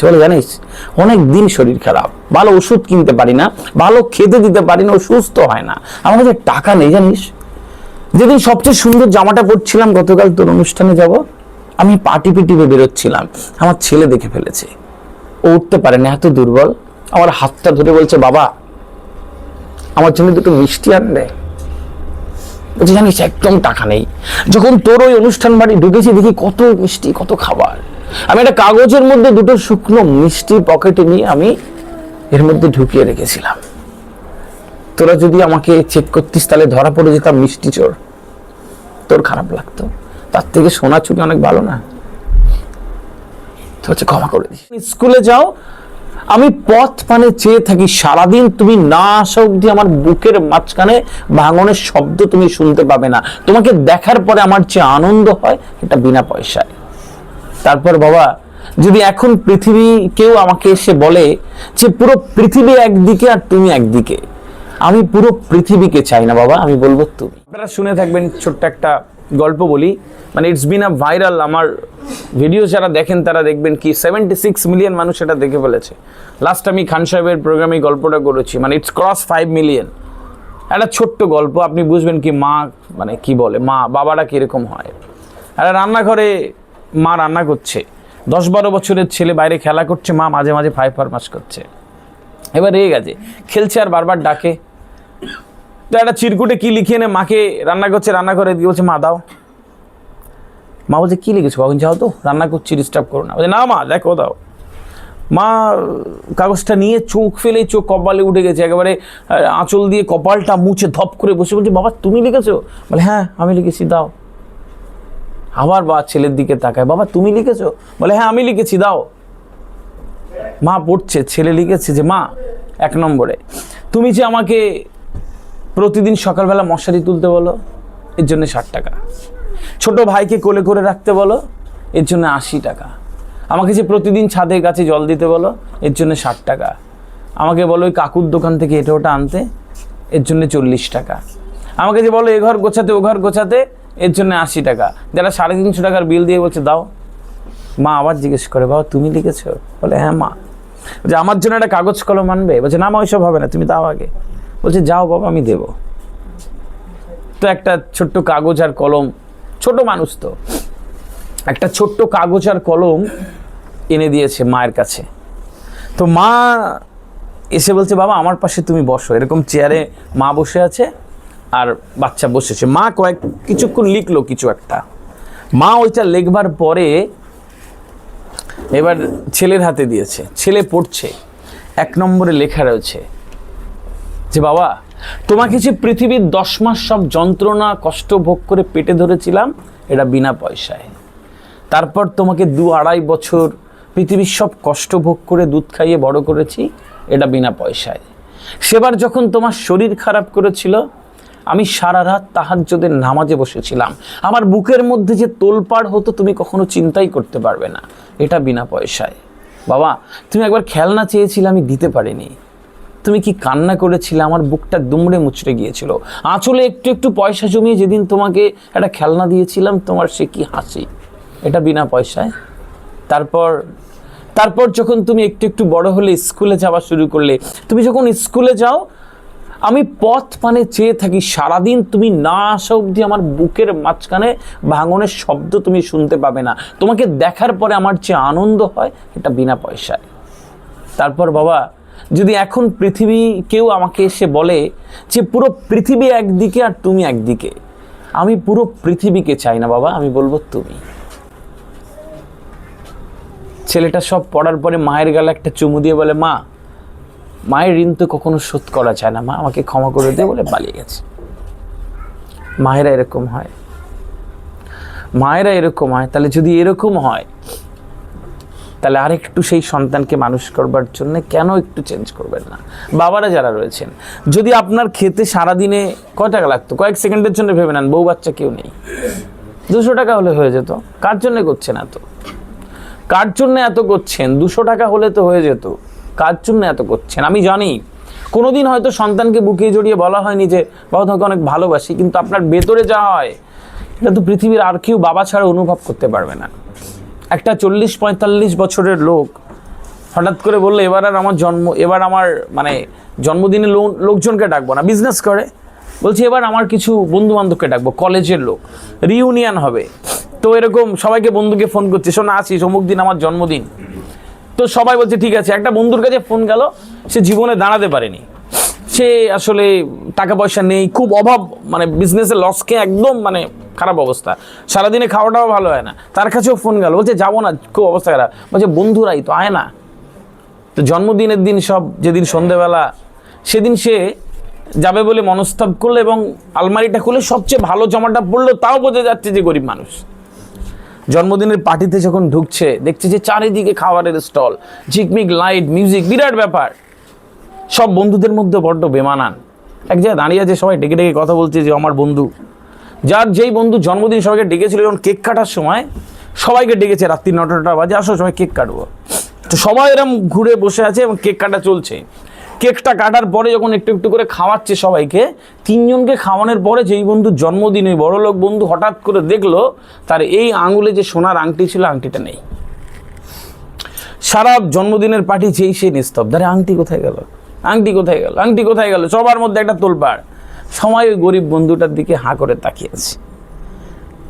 বলে জানিস অনেক দিন শরীর খারাপ, ভালো ওষুধ কিনতে পারি না, ভালো খেতে দিতে পারি না, ও সুস্থ হয় না, আমার কাছে টাকা নেই জানিস। যেদিন সবচেয়ে সুন্দর জামাটা পরছিলাম গতকাল তোর অনুষ্ঠানে যাব, আমি পাটি পিটিতে বেরোচ্ছিলাম, আমার ছেলে দেখে ফেলেছে, ও উঠতে পারে না, এত দুর্বল। আমার হাতটা ধরে বলছে বাবা আমার জন্য দুটো মিষ্টি আনবে। বলছে জানিস একদম টাকা নেই। যখন তোর ওই অনুষ্ঠান বাড়ি ঢুকেছি দেখি কত মিষ্টি কত খাবার, আমি একটা কাগজের মধ্যে দুটো শুকনো মিষ্টি পকেটে নিয়ে আমি এর মধ্যে ঢুকিয়ে রেখেছিলাম। তোরা যদি আমাকে চেক করতিস তাহলে ধরা পড়ে যেতাম মিষ্টি চোর, তোর খারাপ লাগতো? তার থেকে সোনা চুরি অনেক ভালো না? তো হচ্ছে ক্ষমা করে দিই। স্কুলে যাও, আমি পথ পানে চেয়ে থাকি সারাদিন, তুমি না আসা অব্দি আমার বুকের মাঝখানে ভাঙনের শব্দ তুমি শুনতে পাবে না। তোমাকে দেখার পরে আমার যে আনন্দ হয় এটা বিনা পয়সায়। তারপর বাবা যদি এখন পৃথিবী কেউ আমাকে এসে বলে যে পুরো পৃথিবী একদিকে আর তুমি একদিকে, আমি পুরো পৃথিবীকে চাই না বাবা, আমি বলবো তুমি। আপনারা শুনে থাকবেন, ছোট্ট একটা গল্প বলি, মানে ইটস বিন আ ভাইরাল। আমার ভিডিও যারা দেখেন তারা দেখবেন কি 76 মিলিয়ন মানুষ এটা দেখে ফেলেছে। লাস্ট আমি খান সাহেবের প্রোগ্রামে গল্পটা করেছি, মানে ইটস ক্রস 5 মিলিয়ন। একটা ছোট্ট গল্প, আপনি বুঝবেন কি মা মানে কি বলে, মা বাবারা কিরকম হয়। একটা রান্নাঘরে মা রান্না করছে, 10-12 বছরের ছেলে বাইরে খেলা করছে, মা মাঝে মাঝে ফারমাস করছে। এবার রেগে গেছে, খেলছে আর বারবার ডাকে। তো একটা চিরকুটে কি লিখে এনে মাকে রান্না করছে, রান্না করে দিয়ে বলছে মা দাও। মা বলছে কি লিখেছো, কখন যাও তো, রান্না করছি, ডিস্টার্ব করো না। বলছে না মা দেখো দাও। মা কাগজটা নিয়ে চোখ ফেলে, চোখ কপালে উঠে গেছে, একেবারে আঁচল দিয়ে কপালটা মুছে ধপ করে বসে বলছে বাবা তুমি লিখেছো? বলে হ্যাঁ আমি লিখেছি, দাও। আবার বা ছেলের দিকে তাকায়, বাবা তুমি লিখেছো? বলে হ্যাঁ আমি লিখেছি, দাও। মা পড়ছে, ছেলে লিখেছে যে মা 1 নম্বরে তুমি যে আমাকে প্রতিদিন সকালবেলা মশারি তুলতে বলো, এর জন্য 60 টাকা। ছোট ভাইকে কোলে করে রাখতে বলো, এর জন্য 80 টাকা। আমাকে যে প্রতিদিন ছাদের গাছে জল দিতে বলো, এর জন্য 60 টাকা। আমাকে বলো ওই কাকুর দোকান থেকে এটা ওটা আনতে, এর জন্য 40 টাকা। আমাকে যে বলো এ ঘর গোছাতে ও ঘর গোছাতে, এর জন্য 80 টাকা। যারা 350 টাকার বিল দিয়ে বলছে দাও। মা আবার জিজ্ঞেস করে বাবা তুমি লিখেছো? বলে হ্যাঁ মা। যে আমার জন্য একটা কাগজ কলম আনবে? বলছে না মা ওইসব হবে না, তুমি দাও আগে। বলছে যাও বাবা আমি দেবো। তো একটা ছোট্ট কাগজ আর কলম, ছোট মানুষ তো, একটা ছোট্ট কাগজ আর কলম এনে দিয়েছে মায়ের কাছে। তো মা এসে বলছে বাবা আমার পাশে তুমি বসো। এরকম চেয়ারে মা বসে আছে আর বাচ্চা বসেছে। মা কিছুক্ষণ লিখলো কিছু একটা। মা ওইটা লেখবার পরে এবার ছেলের হাতে দিয়েছে, ছেলে পড়ছে। 1 নম্বরে লেখা রয়েছে যে বাবা তোমাকে যে পৃথিবীর 10 মাস সব যন্ত্রণা কষ্ট ভোগ করে পেটে ধরেছিলাম এটা বিনা পয়সায়। তারপর তোমাকে 2-2.5 বছর পৃথিবীর সব কষ্ট ভোগ করে দুধ খাইয়ে বড় করেছি, এটা বিনা পয়সায়। সেবার যখন তোমার শরীর খারাপ করেছিল আমি সারা রাত তাহাজ্জুদের নামাজে বসেছিলাম, আমার বুকের মধ্যে যে তোলপাড় হতো তুমি কখনো চিন্তাই করতে পারবে না, এটা বিনা পয়সায়। বাবা তুমি একবার খেলনা চেয়েছিলে আমি দিতে পারিনি, তুমি কি কান্না করেছিলে, আমার বুকটা দুমড়ে মুচড়ে গিয়েছিল। আঁচলে একটু একটু পয়সা জমিয়ে যেদিন তোমাকে একটা খেলনা দিয়েছিলাম তোমার সে কি হাসি, এটা বিনা পয়সায়। তারপর যখন তুমি একটু একটু বড় হলে স্কুলে যাওয়া শুরু করলে, তুমি যখন স্কুলে যাও আমি পথ পানে চেয়ে থাকি সারাদিন, তুমি না আসা অবধি আমার বুকের মাঝখানে ভাঙনের শব্দ তুমি শুনতে পাবে না। তোমাকে দেখার পরে আমার যে আনন্দ হয় এটা বিনা পয়সায়। তারপর বাবা যদি এখন পৃথিবী কেউ আমাকে এসে বলে যে পুরো পৃথিবী একদিকে আর তুমি একদিকে, আমি পুরো পৃথিবীকে চাই না বাবা, আমি বলবো তুমি। ছেলেটা সব পড়ার পরে মায়ের গালে একটা চুমু দিয়ে বলে মা মায়ের ঋণ তো কখনো শোধ করা যায় না, মা আমাকে ক্ষমা করে দে, বলে পালিয়ে গেছে। মায়েরা এরকম হয়, মায়েরা এরকম হয়। তাহলে যদি এরকম হয় তাহলে আরেকটু সেই সন্তানকে মানুষ করবার জন্য কেন একটু চেঞ্জ করবেন না? বাবারা যারা রয়েছেন, যদি আপনার খেতে সারাদিনে কয় টাকা লাগতো, কয়েক সেকেন্ডের জন্য ভেবে নেন, বউ বাচ্চা কেউ নেই, 200 টাকা হলে হয়ে যেত। কার জন্য করছেন এত? কার জন্য এত করছেন? 200 টাকা হলে তো হয়ে যেত, কার জন্য এত করছেন? আমি জানি কোনোদিন হয়তো সন্তানকে বুকে জড়িয়ে বলা হয়নি যে বাবা তোমাকে অনেক ভালোবাসি, কিন্তু আপনার ভেতরে যা হয় এটা তো পৃথিবীর আর কেউ বাবা ছাড়া অনুভব করতে পারবে না। একটা 40-45 বছরের লোক হঠাৎ করে বললো এবার আমার মানে জন্মদিনে লোকজনকে ডাকবো না, বিজনেস করে। বলছি এবার আমার কিছু বন্ধু বান্ধবকে ডাকবো, কলেজের লোক, রিউনিয়ন হবে। তো এরকম সবাইকে বন্ধুকে ফোন করছে, শোনা আসিস অমুক দিন আমার জন্মদিন। তো সবাই বলছে ঠিক আছে। একটা বন্ধুর কাছে ফোন গেল, সে জীবনে দাঁড়াতে পারেনি, সে আসলে টাকা পয়সা নেই, খুব অভাব, মানে বিজনেসে লস খেয়ে একদম মানে খারাপ অবস্থা, সারাদিনে খাওয়াটাও ভালো হয় না। তার কাছেও ফোন গেল, বলছে যাবো না, খুব অবস্থা খারাপ। বলছে বন্ধুরাই তো আয় না। তো জন্মদিনের দিন সব যেদিন সন্ধেবেলা, সেদিন সে যাবে বলে মনস্তাব করলো এবং আলমারিটা খুলে সবচেয়ে ভালো জামাটা পরলো, তাও বোঝা যাচ্ছে যে গরিব মানুষ। জন্মদিনের পার্টিতে যখন ঢুকছে, দেখছে যে চারিদিকে খাবারের স্টল, ঝিকমিক লাইট, মিউজিক, বিরাট ব্যাপার। সব বন্ধুদের মধ্যে বড্ড বেমানান। এক জায়গায় দাঁড়িয়ে আছে, সবাই ডেকে ডেকে কথা বলছে যে আমার বন্ধু, যেই বন্ধু জন্মদিন সবাইকে ডেকেছিল, যখন কেক কাটার সময় সবাইকে ডেকেছে, রাত্রি 9টা বাজে, আসো সবাই কেক কাটবো। তো সবাই এরকম ঘুরে বসে আছে এবং কেক কাটা চলছে। কেকটা কাটার পরে যখন একটু একটু করে খাওয়াচ্ছে সবাইকে, 3জনকে খাওয়ানোর পরে যেই বন্ধুর জন্মদিন, ওই বড়লোক বন্ধু হঠাৎ করে দেখলো তার এই আঙুলে যে সোনার আংটি ছিল, আংটিটা নেই। সারা জন্মদিনের পার্টি যেই সে নিস্তব্ধ, আরে আংটি কোথায় গেল, আংটি কোথায় গেল, আংটি কোথায় গেল, সবার মধ্যে একটা তোলপাড়। সময় ওই গরিব বন্ধুটার দিকে হাঁ করে তাকিয়েছে।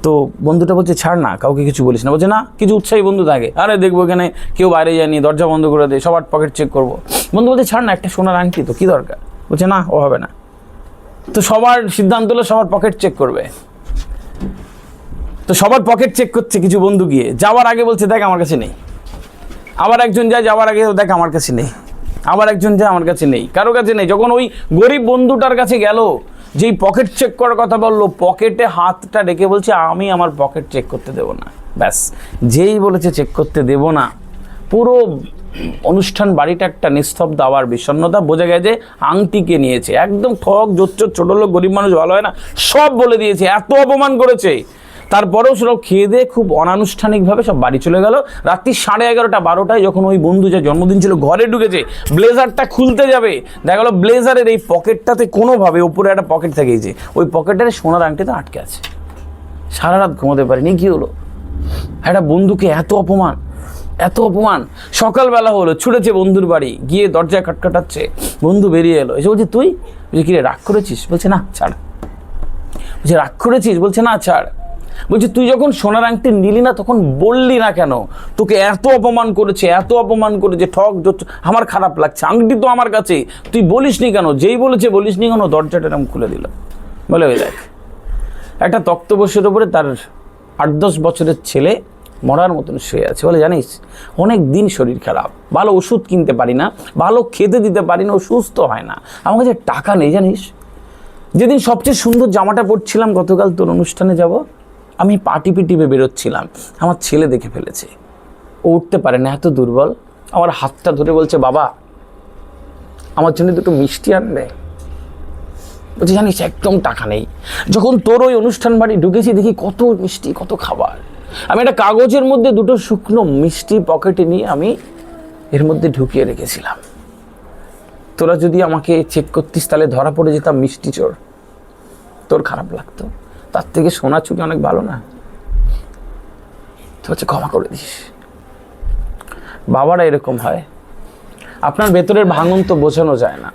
তো বন্ধুটা বলছে ছাড় না, কাউকে কিছু বলিস না। বলছে না, কিছু উৎসাহী বন্ধু থাকে, আরে দেখবো এখানে কেউ বাইরে যায়নি, দরজা বন্ধ করে দে, সবার পকেট চেক করবো। বন্ধু বলছে ছাড় না, একটা সোনার আংটি তো, কি দরকার। বলছে না, ও হবে না। তো সবার সিদ্ধান্ত হলো সবার পকেট চেক করবে। তো সবার পকেট চেক করছে কিছু বন্ধু গিয়ে, যাওয়ার আগে বলছে দেখ আমার কাছে নেই। আবার একজন যায়, যাওয়ার আগে দেখ আমার কাছে নেই। আবার একজন যায়, আমার কাছে নেই, কারো কাছে নেই। যখন ওই গরিব বন্ধুটার কাছে গেল, যেই পকেট চেক করার কথা বললো, পকেটে হাতটা রেখে বলছে আমি আমার পকেট চেক করতে দেব না। ব্যাস, যেই বলেছে চেক করতে দেব না, পুরো অনুষ্ঠান বাড়িটা একটা নিস্তব্ধ, আবার বিষণ্ণতা। বোঝা গেছে আংটিকে নিয়েছে। একদম ঠক জোচ্চোর ছোট লোক, গরিব মানুষ ভালো হয় না, সব বলে দিয়েছে, এত অপমান করেছে। তারপরেও সব খেয়ে দিয়ে খুব অনানুষ্ঠানিকভাবে সব বাড়ি চলে গেল। রাত্রি 11:30 12টায় যখন ওই বন্ধু যে জন্মদিন ছিল ঘরে ঢুকেছে, ব্লেজারটা খুলতে যাবে, দেখা গেলো ব্লেজারের এই পকেটটাতে কোনোভাবে, উপরে একটা পকেট থেকেছে, ওই পকেটের সোনার আংটিতে আটকে আছে। সারা রাত ঘুমোতে পারিনি। কি হলো, একটা বন্ধুকে এত অপমান, এত অপমান। সকালবেলা হলো, ছুটেছে বন্ধুর বাড়ি, গিয়ে দরজায় খটখটাচ্ছে। বন্ধু বেরিয়ে এলো, এসে বলছে তুই, বলছে কিরে রাগ করেছিস? বলছে না ছাড়। বলছে রাগ করেছিস? বলছে না ছাড়। বলছে তুই যখন সোনার আংটি নিলি না, তখন বললি না কেন? তোকে এত অপমান করেছে, এত অপমান করেছে, ঠক জোচ্চ, আমার খারাপ লাগছে, আংটি তো আমার কাছে, তুই বলিসনি কেন? যেই বলেছে বলিসনি কেন, দরজাটা এরকম খুলে দিল। বলে ওই দেখ, একটা তক্তপোষের উপরে তার 8-10 বছরের ছেলে মরার মতন শুয়ে আছে। বলে জানিস, অনেক দিন শরীর খারাপ, ভালো ওষুধ কিনতে পারি না, ভালো খেতে দিতে পারি না, ও সুস্থ হয় না, আমার কাছে টাকা নেই জানিস। যেদিন সবচেয়ে সুন্দর জামাটা পরছিলাম, গতকাল তোর অনুষ্ঠানে যাব, আমি পাটি পিটিপে বেরোচ্ছিলাম, আমার ছেলে দেখে ফেলেছে, ও উঠতে পারে না, এত দুর্বল। আমার হাতটা ধরে বলছে বাবা আমার জন্য দুটো মিষ্টি আনবে। বলছি জানিস একদম টাকা নেই। যখন তোর ওই অনুষ্ঠান বাড়ি ঢুকেছি, দেখি কত মিষ্টি, কত খাবার। আমি একটা কাগজের মধ্যে দুটো শুকনো মিষ্টি পকেটে নিয়ে আমি এর মধ্যে ঢুকিয়ে রেখেছিলাম। তোরা যদি আমাকে চেক করতিস, তাহলে ধরা পড়ে যেতাম মিষ্টি চোর, তোর খারাপ লাগতো। তার থেকে সোনা চুরি অনেক ভালো না? তো হচ্ছে ক্ষমা করে দিস। বাবারা এরকম হয়। আপনার ভেতরের ভাঙন তো বোঝানো যায় না।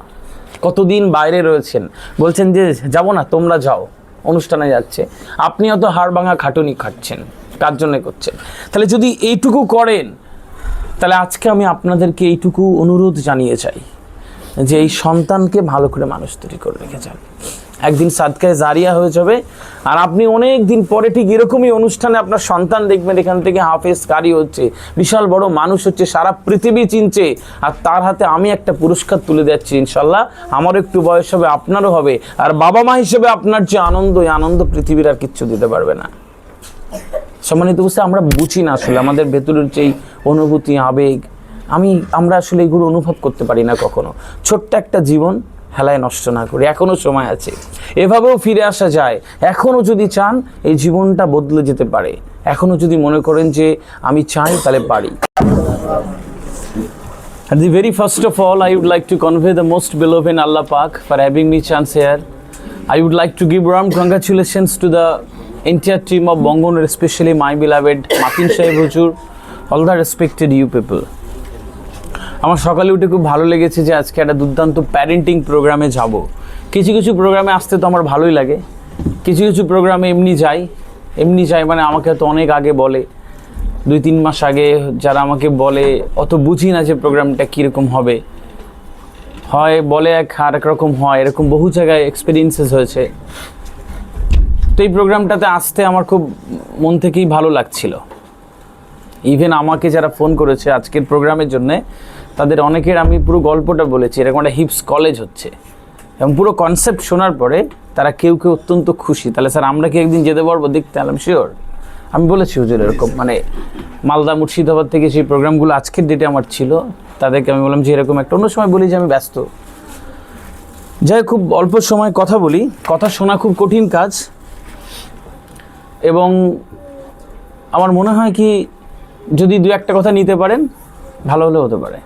কতদিন বাইরে রয়েছেন, বলছেন যে যাব না, তোমরা যাও, অনুষ্ঠানে যাচ্ছে, আপনি অত হাড় ভাঙা খাটুনি খাটছেন, কার জন্য করছেন? তাহলে যদি এইটুকু করেন, তাহলে আজকে আমি আপনাদেরকে এইটুকু অনুরোধ জানিয়ে চাই যে এই সন্তানকে ভালো করে মানুষ তৈরি করে রেখে যান। একদিন সাদকায়ে জারিয়া হয়ে যাবে, আর আপনি অনেক দিন পরে ঠিক এরকমই অনুষ্ঠানে আপনার সন্তান দেখবেন এখান থেকে হাফেজ কারি হচ্ছে, বিশাল বড় মানুষ হচ্ছে, সারা পৃথিবী চিনছে, আর তার হাতে আমি একটা পুরস্কার তুলে দিচ্ছি ইনশাল্লাহ। আমারও একটু বয়স হবে, আপনারও হবে, আর বাবা মা হিসেবে আপনার যে আনন্দ, এই আনন্দ পৃথিবীর আর কিচ্ছু দিতে পারবে না। সম্মানিত বুঝতে আমরা বুঝি না আসলে আমাদের ভেতরের যেই অনুভূতি, আবেগ, আমরা আসলে এগুলো অনুভব করতে পারি না কখনো। ছোট্ট একটা জীবন হেলায় নষ্ট না করে, এখনো সময় আছে, এভাবেও ফিরে আসা যায়। এখনো যদি চান এই জীবনটা বদলে যেতে পারে, এখনো যদি মনে করেন যে আমি চাই, তাহলে পারি। At the very first of all, I would like to convey the most beloved Allah Pak for having me chance here. I would like to give warm congratulations to the entire team of Bongonur, especially my beloved Matin Sahib Hujur, all the respected you people. আমার সকালে উঠে খুব ভালো লেগেছে যে আজকে একটা দুর্দান্ত প্যারেন্টিং প্রোগ্রামে যাব। কিছু কিছু প্রোগ্রামে আসতে তো আমার ভালোই লাগে, কিছু কিছু প্রোগ্রামে এমনি যাই মানে আমাকে তো অনেক আগে বলে, 2-3 মাস আগে যারা আমাকে বলে, অত বুঝি না যে প্রোগ্রামটা কীরকম হবে, হয় বলে আর এক রকম হয়, এরকম বহু জায়গায় এক্সপিরিয়েন্সেস হয়েছে। তো এই প্রোগ্রামটাতে আসতে আমার খুব মন থেকেই ভালো লাগছিল। ইভেন আমাকে যারা ফোন করেছে আজকের প্রোগ্রামের জন্যে, তাদের অনেকের আমি পুরো গল্পটা বলেছি, এরকম একটা হিপস কলেজ হচ্ছে, এবং পুরো কনসেপ্ট শোনার পরে তারা কেউ কেউ অত্যন্ত খুশি। তাহলে স্যার আমরা কি একদিন যেতে পারবো দেখতে? আলাম শিওর। আমি বলেছি হুজুর এরকম, মানে মালদা মুর্শিদাবাদ থেকে সেই প্রোগ্রামগুলো আজকের ডেটে আমার ছিল, তাদেরকে আমি বললাম যে এরকম একটা, অন্য সময় বলি যে আমি ব্যস্ত, যাই খুব অল্প সময় কথা বলি, কথা শোনা খুব কঠিন কাজ, এবং আমার মনে হয় কি যদি 2-1টা কথা নিতে পারেন ভালো হলে হতে পারে।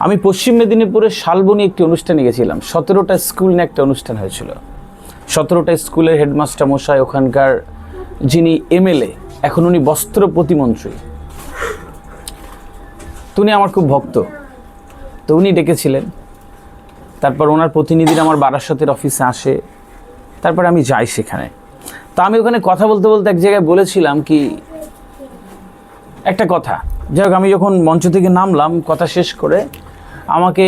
আমি পশ্চিম মেদিনীপুরের শালবনী একটি অনুষ্ঠানে গেছিলাম, 17টা স্কুল নিয়ে একটা অনুষ্ঠান হয়েছিল। 17টা স্কুলের হেডমাস্টার মশাই, ওখানকার যিনি এমএলএ, এখন উনি বস্ত্র প্রতিমন্ত্রী, উনি আমার খুব ভক্ত, তো উনি ডেকেছিলেন। তারপর ওনার প্রতিনিধিরা আমার বারাসতের অফিসে আসে, তারপর আমি যাই সেখানে। তা আমি ওখানে কথা বলতে বলতে এক জায়গায় বলেছিলাম কি একটা কথা, যাই হোক আমি যখন মঞ্চ থেকে নামলাম, কথা শেষ করে আমাকে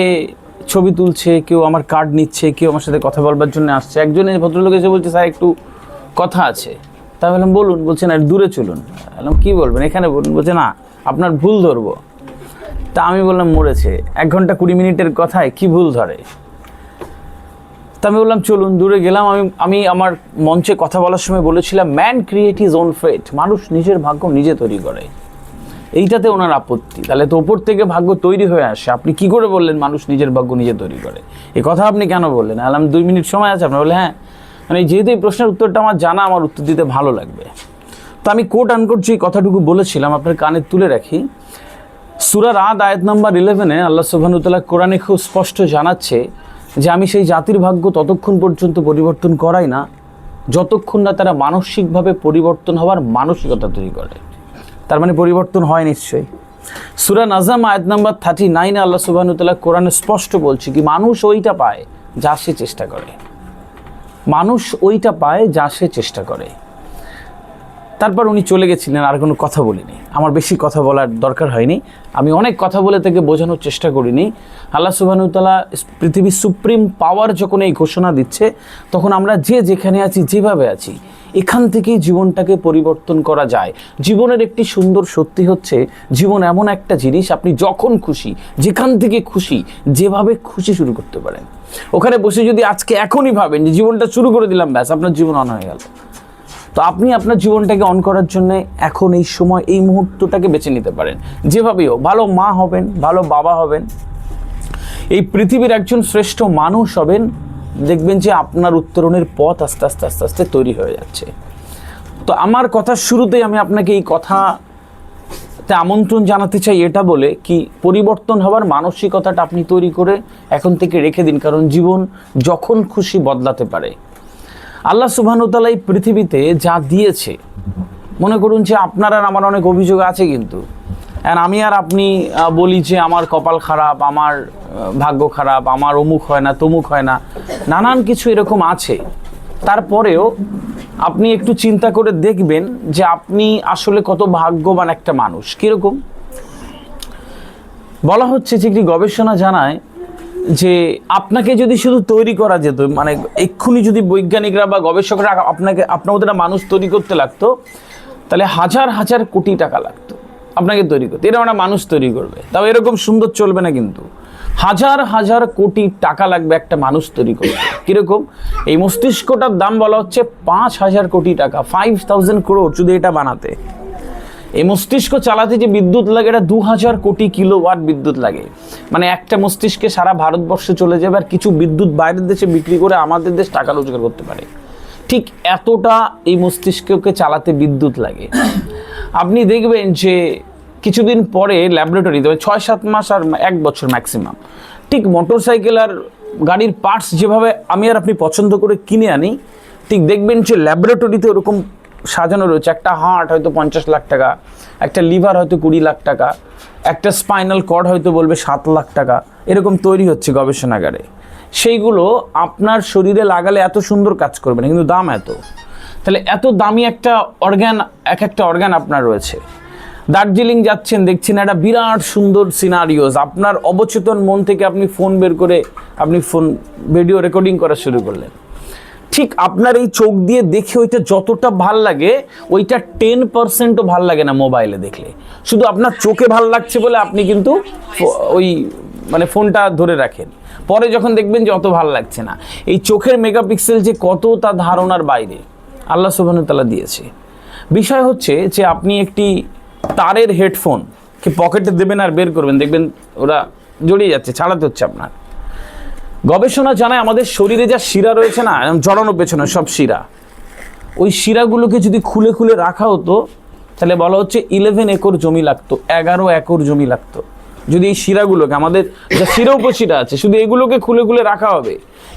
ছবি তুলছে, কেউ আমার কার্ড নিচ্ছে, কেউ আমার সাথে কথা বলবার জন্য আসছে। একজনের ভদ্রলোক এসে বলছে স্যার একটু কথা আছে। তা বললাম বলুন। বলছে না দূরে চলুন। বললাম কী বলবেন? এখানে বলুন। বলছে না আপনার ভুল ধরবো। তা আমি বললাম মরেছে, 1 ঘন্টা 20 মিনিটের কথায় কি ভুল ধরে? তা আমি বললাম চলুন। দূরে গেলাম। আমি আমার মঞ্চে কথা বলার সময় বলেছিলাম man create his own fate, মানুষ নিজের ভাগ্য নিজে তৈরি করে। এইটাতে ওনার আপত্তি, তাহলে তো ওপর থেকে ভাগ্য তৈরি হয়ে আসে, আপনি কি করে বললেন মানুষ নিজের ভাগ্য নিজে তৈরি করে? এই কথা আপনি কেন বললেন? আলাম 2 মিনিট সময় আছে আপনার? বলে হ্যাঁ, মানে যেহেতু এই প্রশ্নের উত্তরটা আমার জানা, আমার উত্তর দিতে ভালো লাগবে। তো আমি কোট আনকোট যে কথাটুকু বলেছিলাম আপনার কানে তুলে রাখি। সূরা রাদ আয়াত নাম্বার 11-এ আল্লাহ সুবহানাহু ওয়া তাআলা কোরআনে খুব স্পষ্ট জানাচ্ছে যে আমি সেই জাতির ভাগ্য ততক্ষণ পর্যন্ত পরিবর্তন করাই না যতক্ষণ না তারা মানসিকভাবে পরিবর্তন হওয়ার মানসিকতা তৈরি করে। তার মানে পরিবর্তন হয় নিশ্চয়ই। সূরা নাজম আয়াত নাম্বার 39-এ আল্লাহ সুবহানাহু ওয়া তাআলা কোরআনে স্পষ্ট বলছে কি মানুষ ওইটা পায় যা সে চেষ্টা করে, মানুষ ওইটা পায় যা সে চেষ্টা করে। তারপর উনি চলে গেছিলেন, আর কোনো কথা বলিনি। আমার বেশি কথা বলার দরকার হয়নি, আমি অনেক কথা বলে তাকে বোঝানোর চেষ্টা করিনি। আল্লাহ সুবহানাহু ওয়া তাআলা পৃথিবীর সুপ্রিম পাওয়ার যখন এই ঘোষণা দিচ্ছে, তখন আমরা যে যেখানে আছি, যেভাবে আছি, এখান থেকেই জীবনটাকে পরিবর্তন করা যায়। জীবনের একটি সুন্দর সত্যি হচ্ছে, জীবন এমন একটা জিনিস আপনি যখন খুশি, যেখান থেকে খুশি, যেভাবে খুশি শুরু করতে পারেন। ওখানে বসে যদি আজকে এখনই ভাবেন যে জীবনটা শুরু করে দিলাম, ব্যাস আপনার জীবন অন হয়ে গেল। তো আপনি আপনার জীবনটাকে অন করার জন্য এখন এই সময়, এই মুহূর্তটাকে বেছে নিতে পারেন। যেভাবেই হোক, ভালো মা হবেন, ভালো বাবা হবেন, এই পৃথিবীর একজন শ্রেষ্ঠ মানুষ হবেন, দেখবেন যে আপনার উত্তরণের পথ আস্তে আস্তে আস্তে আস্তে তৈরি হয়ে যাচ্ছে। তো আমার কথার শুরুতেই আমি আপনাকে এই কথাতে আমন্ত্রণ জানাতে চাই, এটা বলে কি পরিবর্তন হওয়ার মানসিকতাটা আপনি তৈরি করে এখন থেকে রেখে দিন, কারণ জীবন যখন খুশি বদলাতে পারে। আল্লাহ সুবহানাহু ওয়া তাআলা এই পৃথিবীতে যা দিয়েছে, মনে করুন যে আপনার আর আমার অনেক অভিযোগ আছে, কিন্তু আমি আর আপনি বলি যে আমার কপাল খারাপ, আমার ভাগ্য খারাপ, আমার অমুক হয় না, তমুক হয় না, নানান কিছু এরকম আছে। তারপরেও আপনি একটু চিন্তা করে দেখবেন যে আপনি আসলে কত ভাগ্যবান একটা মানুষ। কীরকম? বলা হচ্ছে যে একটি গবেষণা জানায় যে আপনাকে যদি শুধু তৈরি করা যেত, মানে এক্ষুনি যদি বৈজ্ঞানিকরা বা গবেষকরা আপনার মধ্যে মানুষ তৈরি করতে লাগতো, তাহলে হাজার হাজার কোটি টাকা লাগতো আপনাকে তৈরি করতে। এরকম একটা মানুষ তৈরি করবে, তাও এরকম সুন্দর চলবে না, কিন্তু হাজার হাজার কোটি টাকা লাগবে একটা মানুষ তৈরি করতে। কীরকম? এই মস্তিষ্কটার দাম বলা হচ্ছে 5,000 কোটি টাকা, 5,000 crore শুধু এটা বানাতে। এই মস্তিষ্ক চালাতে যে বিদ্যুৎ লাগে, এটা 2000 কোটি কিলোওয়াট বিদ্যুৎ লাগে। মানে একটা মস্তিষ্কে সারা ভারতবর্ষে চলে যাবে, আর কিছু বিদ্যুৎ বাইরের দেশে বিক্রি করে আমাদের দেশ টাকা রোজগার করতে পারে। ঠিক এতটা এই মস্তিষ্ককে চালাতে বিদ্যুৎ লাগে। আপনি দেখবেন যে কিছুদিন পরে ল্যাবরেটরিতে 6-7 মাস আর 1 বছর ম্যাক্সিমাম, ঠিক মোটরসাইকেল আর গাড়ির পার্টস যেভাবে আমি আর আপনি পছন্দ করে কিনে আনি, ঠিক দেখবেন যে ল্যাবরেটরিতে ওরকম সাজানো রয়েছে, একটা হার্ট হয়তো 50 লাখ টাকা, একটা লিভার হয়তো 20 লাখ টাকা, একটা স্পাইনাল কর্ড হয়তো বলবে 7 লাখ টাকা, এরকম তৈরি হচ্ছে গবেষণাগারে। সেইগুলো আপনার শরীরে লাগালে এত সুন্দর কাজ করবে না, কিন্তু দাম এত। তাহলে এত দামি একটা অর্গান, একটা অর্গান আপনার রয়েছে। দার্জিলিং যাচ্ছেন, দেখছেন একটা বিরাট সুন্দর সিনারিওস, আপনার অবচেতন মন থেকে আপনি ফোন বের করে আপনি ভিডিও রেকর্ডিং করা শুরু করলেন। ঠিক আপনার এই চোখ দিয়ে দেখে ওইটা যতটা ভাল লাগে, ওইটা 10%ও ভাল লাগে না মোবাইলে দেখলে। শুধু আপনার চোখে ভাল লাগছে বলে আপনি কিন্তু ওই মানে ফোনটা ধরে রাখেন, পরে যখন দেখবেন যে অত ভাল লাগছে না। এই চোখের মেগাপিক্সেল যে কত, তা ধারণার বাইরে আল্লাহ সুবহানাহু ওয়া তাআলা দিয়েছে। বিষয় হচ্ছে যে আপনি একটি তারের হেডফোন কি পকেটে দেবেন আর বের করবেন, দেখবেন ওরা জড়িয়ে যাচ্ছে, ছাড়াতে হচ্ছে আপনার। গবেষণা জানায় আমাদের শরীরে যা শিরা রয়েছে না, জড়ানো পেছনে সব শিরা, ওই শিরাগুলোকে যদি খুলে খুলে রাখা হতো তাহলে বলা হচ্ছে 11 একর জমি লাগতো, 11 একর জমি লাগতো। যদি এই শিরাগুলোকে, আমাদের যা শিরা উপশিরা আছে, শুধু এগুলোকে খুলে খুলে রাখা হবে,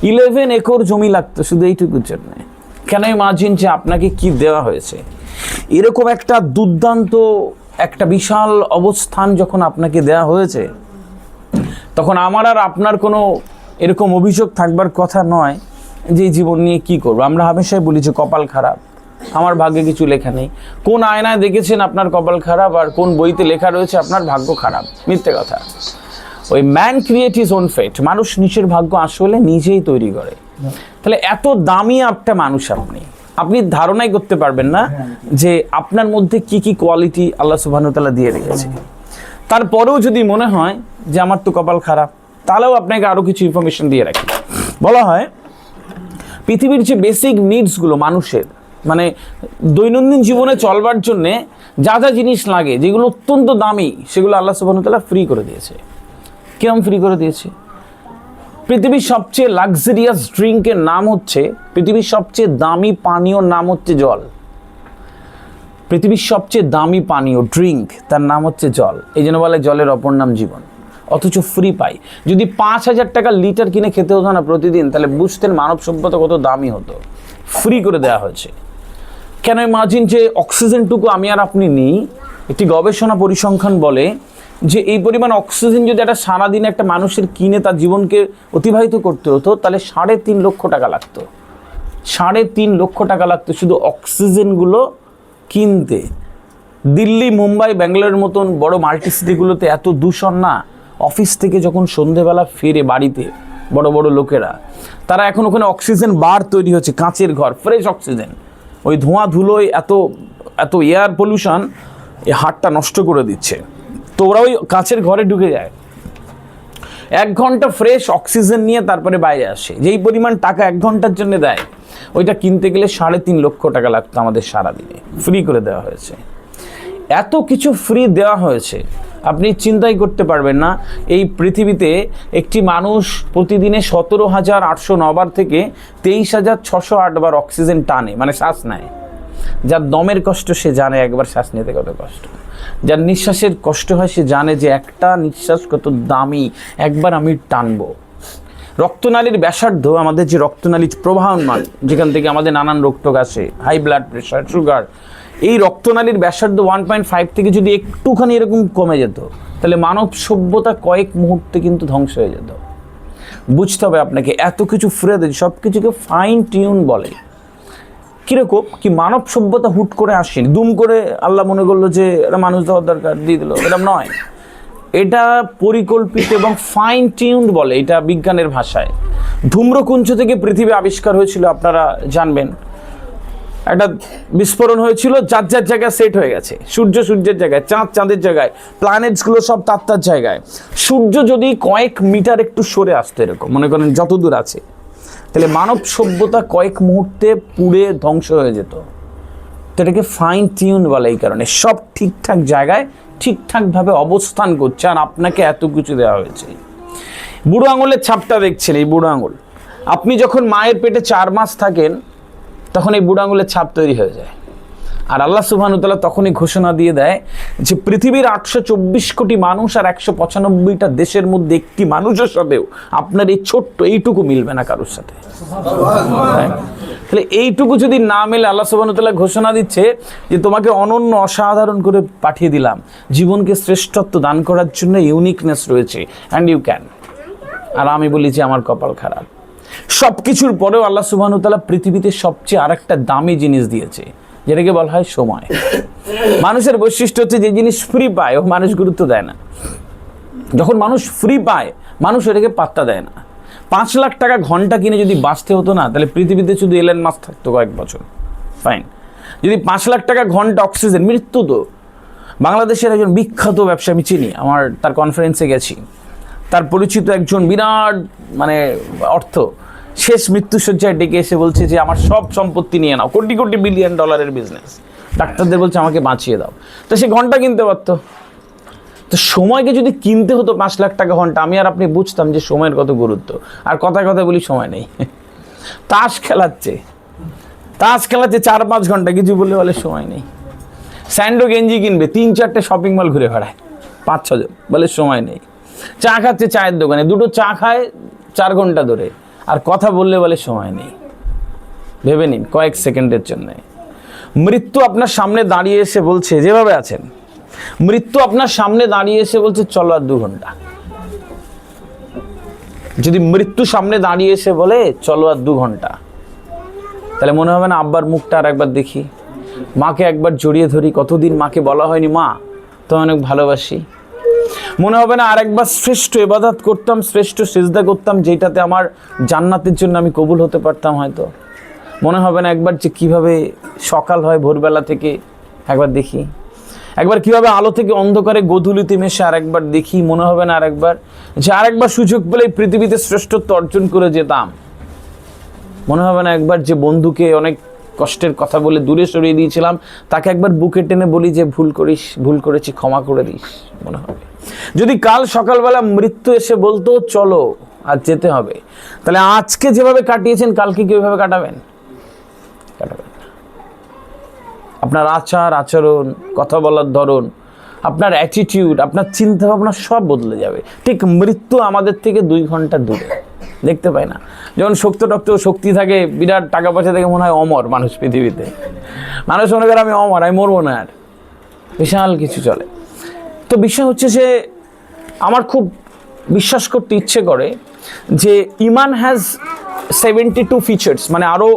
11 একর জমি লাগতো শুধু এইটুকুর জন্য। কেন ইমাজিন যে আপনাকে কি দেওয়া হয়েছে। এরকম একটা দুর্দান্ত একটা বিশাল অবস্থান যখন আপনাকে দেওয়া হয়েছে, তখন আমার আর আপনার কোনো এরকম অভিযোগ থাকবার কথা নয় যে এই জীবন নিয়ে কি করবো। আমরা হামেশাই বলি যে কপাল খারাপ, আমার ভাগ্যে কিছু লেখা নেই। কোন আয়নায় দেখেছেন আপনার কপাল খারাপ, আর কোন বইতে লেখা রয়েছে আপনার ভাগ্য খারাপ? মিথ্যে কথা। ওই man create his own fate, মানুষ নিজের ভাগ্য আসলে নিজেই তৈরি করে। তাহলে এত দামি একটা মানুষ আপনি ধারণাই করতে পারবেন না যে আপনার মধ্যে কি কি কোয়ালিটি আল্লাহ সুবহানাহু ওয়া তাআলা দিয়ে রেখেছে। তারপরেও যদি মনে হয় যে আমার তো কপাল খারাপ, তাহলেও আপনাকে আরো কিছু ইনফরমেশন দিয়ে রাখি। বলা হয় পৃথিবীর যে বেসিক নিডসগুলো মানুষের, মানে দৈনন্দিন জীবনে চলবার জন্যে যা যা জিনিস লাগে, যেগুলো অত্যন্ত দামি, সেগুলো আল্লাহ সুবহানাহু ওয়া তাআলা ফ্রি করে দিয়েছে। কিরম ফ্রি করে দিয়েছে? পৃথিবীর সবচেয়ে লাক্সারিয়াস ড্রিঙ্কের নাম হচ্ছে, পৃথিবীর সবচেয়ে দামি পানীয় নাম হচ্ছে জল। পৃথিবীর সবচেয়ে দামি পানীয় ড্রিঙ্ক, তার নাম হচ্ছে জল। এই জন্য বলে জলের অপর নাম জীবন। অথচ ফ্রি পাই। যদি 5,000 টাকা লিটার কিনে খেতে হতো না প্রতিদিন, তাহলে বুঝতেন মানব সভ্যতা কত দামি হতো। ফ্রি করে দেওয়া হয়েছে। কেন ইমাজিন যে অক্সিজেনটুকু আমি আর আপনি নিই, একটি গবেষণা পরিসংখ্যান বলে যে এই পরিমাণ অক্সিজেন যদি একটা সারাদিনে একটা মানুষের কিনে তার জীবনকে অতিবাহিত করতে হতো, তাহলে 3.5 লক্ষ টাকা লাগতো। 3.5 লক্ষ টাকা লাগতো শুধু অক্সিজেনগুলো কিনতে। দিল্লি, মুম্বাই, ব্যাঙ্গালোরের মতন বড় মাল্টি সিটিগুলোতে এত দূষণ না। অফিস থেকে যখন সন্ধেবেলা ফিরে বাড়িতে বড় বড় লোকেরা, তারা এখন ওখানে অক্সিজেন বার তৈরি হচ্ছে, কাঁচের ঘর, ফ্রেশ অক্সিজেন। ওই ধোঁয়া ধুলোয় এত এত এয়ার পলিউশন এই হার্টটা নষ্ট করে দিচ্ছে। তো ওরা ওই কাঁচের ঘরে ঢুকে যায়, 1 ঘন্টা ফ্রেশ অক্সিজেন নিয়ে তারপরে বাইরে আসে। যেই পরিমাণ টাকা 1 ঘন্টার জন্য দেয়, ওইটা কিনতে গেলে 3.5 লক্ষ টাকা লাগতো আমাদের সারাদিনে। ফ্রি করে দেওয়া হয়েছে। এত কিছু ফ্রি দেওয়া হয়েছে, আপনি চিন্তাই করতে পারবেন না। এই পৃথিবীতে একটি মানুষ প্রতিদিনে 17,809 বার থেকে 23,608 বার অক্সিজেন টানে, মানে শ্বাস নেয়। যার দমের কষ্ট সে জানে একবার শ্বাস নিতে কত কষ্ট। যার নিঃশ্বাসের কষ্ট হয় সে জানে যে একটা নিঃশ্বাস কত দামি, একবার আমি টানবো। রক্তনালীর ব্যাসার্ধ, আমাদের যে রক্তনালী প্রবাহমান, যেখান থেকে আমাদের নানান রোগটোগ আসে, হাই ব্লাড প্রেশার, সুগার, এই রক্তনালীর ব্যাসার্ধ 1.5 থেকে যদি একটুখানি এরকম কমে যেত, তাহলে মানব সভ্যতা কয়েক মুহূর্তে কিন্তু ধ্বংস হয়ে যেত। বুঝতে হবে আপনাকে, এত কিছু ফ্রি দেয়, সব কিছুকে ফাইন টিউন বলে। কীরকম কি মানব সভ্যতা হুট করে আসেনি, দুম করে আল্লাহ মনে করলো যে এটা মানুষ দেওয়ার দরকার, দিয়ে দিল, এরকম নয়। এটা পরিকল্পিত এবং ফাইন টিউনড বলে, এটা বিজ্ঞানের ভাষায়। ধূম্রকুঞ্জ থেকে পৃথিবী আবিষ্কার হয়েছিল, আপনারা জানবেন। একটা বিস্ফোরণ হয়েছিল, যার যার জায়গায় সেট হয়ে গেছে। সূর্য সূর্যের জায়গায়, চাঁদ চাঁদের জায়গায়, প্ল্যানেটসগুলো সব তার তার জায়গায়। সূর্য যদি কয়েক মিটার একটু সরে আসতো, এরকম মনে করেন যত দূর আছে, তাহলে মানব সভ্যতা কয়েক মুহূর্তে পুড়ে ধ্বংস হয়ে যেত। তো এটাকে ফাইন টিউন বলে এই কারণে, সব ঠিকঠাক জায়গায় ঠিকঠাকভাবে অবস্থান করছে। আর আপনাকে এত কিছু দেওয়া হয়েছে। বুড়ো আঙুলের ছাপটা দেখছেন, এই বুড়ো আঙুল, আপনি যখন মায়ের পেটে 4 মাস থাকেন, তখন এই বুড়ো আঙুলের ছাপ তৈরি হয়ে যায়। আর আল্লাহ সুবহানাহু ওয়া তাআলা তখনই ঘোষণা দিয়ে দেয় যে পৃথিবীর 824 কোটি মানুষ আর 195টা দেশের মধ্যে একটি মানুষের সাথেও আপনার এই ছোট্ট এইটুকু মিলবে না কারোর সাথে। তাহলে এইটুকু যদি না মেলে আল্লাহ সুবহানাহু ওয়া তাআলা ঘোষণা দিচ্ছে যে তোমাকে অনন্য অসাধারণ করে পাঠিয়ে দিলাম, জীবনকে শ্রেষ্ঠত্ব দান করার জন্য ইউনিকনেস রয়েছে, অ্যান্ড ইউ ক্যান। আর আমি বলি যে আমার কপাল খারাপ, সব কিছুর পরেও আল্লাহ সুবহানাহু ওয়া তাআলা পৃথিবীতে সবচেয়ে আরেকটা দামি জিনিস দিয়েছে, যেটাকে বলা হয় সময়। মানুষের বৈশিষ্ট্য হচ্ছে যে জিনিস ফ্রি পায় ও মানুষ গুরুত্ব দেয় না। যখন মানুষ ফ্রি পায় মানুষ এটাকে পাত্তা দেয় না। 5 লাখ টাকা ঘন্টা কিনে যদি বাঁচতে হতো না, তাহলে পৃথিবীতে শুধু এলেন মাস্ক থাকতো কয়েক বছর, ফাইন। যদি 5 লাখ টাকা ঘন্টা অক্সিজেন, মৃত্যু তো। বাংলাদেশের একজন বিখ্যাত ব্যবসা আমি চিনি, আমার তার কনফারেন্সে গেছি, তার পরিচিত একজন বিরাট মানে অর্থ শেষ মৃত্যুসজ্জায় ডেকে এসে বলছে যে আমার সব সম্পত্তি নিয়ে নাও, কোটি কোটি বিলিয়ন ডলারের বিজনেস, ডাক্তারদের বলছে আমাকে বাঁচিয়ে দাও। তো সে ঘন্টা কিনতে পারতো। তো সময়কে যদি কিনতে হতো 5 লাখ টাকা ঘন্টা, আমি আর আপনি বুঝতাম যে সময়ের কত গুরুত্ব। আর কথায় কথায় বলি সময় নেই, তাস খেলাচ্ছে 4-5 ঘন্টা, কিছু বলে বলে সময় নেই। স্যান্ডো গেঞ্জি কিনবে, 3-4টে শপিং মল ঘুরে বেড়ায় 5-6 জন, বলে সময় নেই। চা খাচ্ছে চায়ের দোকানে, 2টো চা খায় 4 ঘন্টা ধরে, আর কথা বললে বলে সময় নেই। ভেবে নিন কয়েক সেকেন্ডের জন্য মৃত্যু আপনার সামনে দাঁড়িয়ে এসে বলছে, যেভাবে আছেন, মৃত্যু আপনার সামনে দাঁড়িয়ে এসে বলছে চলো আর 2 ঘন্টা। যদি মৃত্যু সামনে দাঁড়িয়ে এসে বলে চলো আর 2 ঘন্টা, তাহলে মনে হবে না আব্বার মুখটা আর একবার দেখি, মাকে একবার জড়িয়ে ধরি, কতদিন মাকে বলা হয়নি মা তোমায় অনেক ভালোবাসি। মনে হবে না আরেকবার শ্রেষ্ঠ ইবাদত করতাম, শ্রেষ্ঠ সিজদা করতাম, যেটাতে আমার জান্নাতের জন্য আমি কবুল হতে পারতাম হয়তো। মনে হবে না একবার যে কিভাবে সকাল হয় ভোরবেলা থেকে একবার দেখি, একবার কিভাবে আলো থেকে অন্ধকারে গোধূলিতে মেশে আরেকবার দেখি। মনে হবে না আরেকবার যে আরেকবার সুযোগ পেলে পৃথিবীতে শ্রেষ্ঠত্ব অর্জন করে যেতাম। মনে হবে না একবার যে বন্ধুকে অনেক কষ্টের কথা বলে দূরে সরিয়ে দিয়েছিলাম, তাকে একবার বুকে টেনে বলি যে ভুল করেছি, ক্ষমা করে দিস। মনে হবে যদি কাল সকালবেলা মৃত্যু এসে বলতো চলো আজ যেতে হবে, তাহলে আজকে যেভাবে কাটিয়েছেন কালকে কিভাবে কাটাবেন? আপনার আচার আচরণ, কথা বলার ধরন, আপনার অ্যাটিটিউড, আপনার চিন্তা ভাবনা সব বদলে যাবে। ঠিক মৃত্যু আমাদের থেকে 2 ঘন্টা দূরে, দেখতে পাই না। যখন শক্তি থাকে, বিরাট টাকা পয়সা থেকে মনে হয় অমর মানুষ পৃথিবীতে। মানুষ মনে করে আমি অমর, আমি মরবো না, আর বিশাল কিছু চলে। তো বিষয় হচ্ছে যে আমার খুব বিশ্বাস করতে ইচ্ছে করে যে ইমান হ্যাজ 72 ফিচার্স, মানে আরও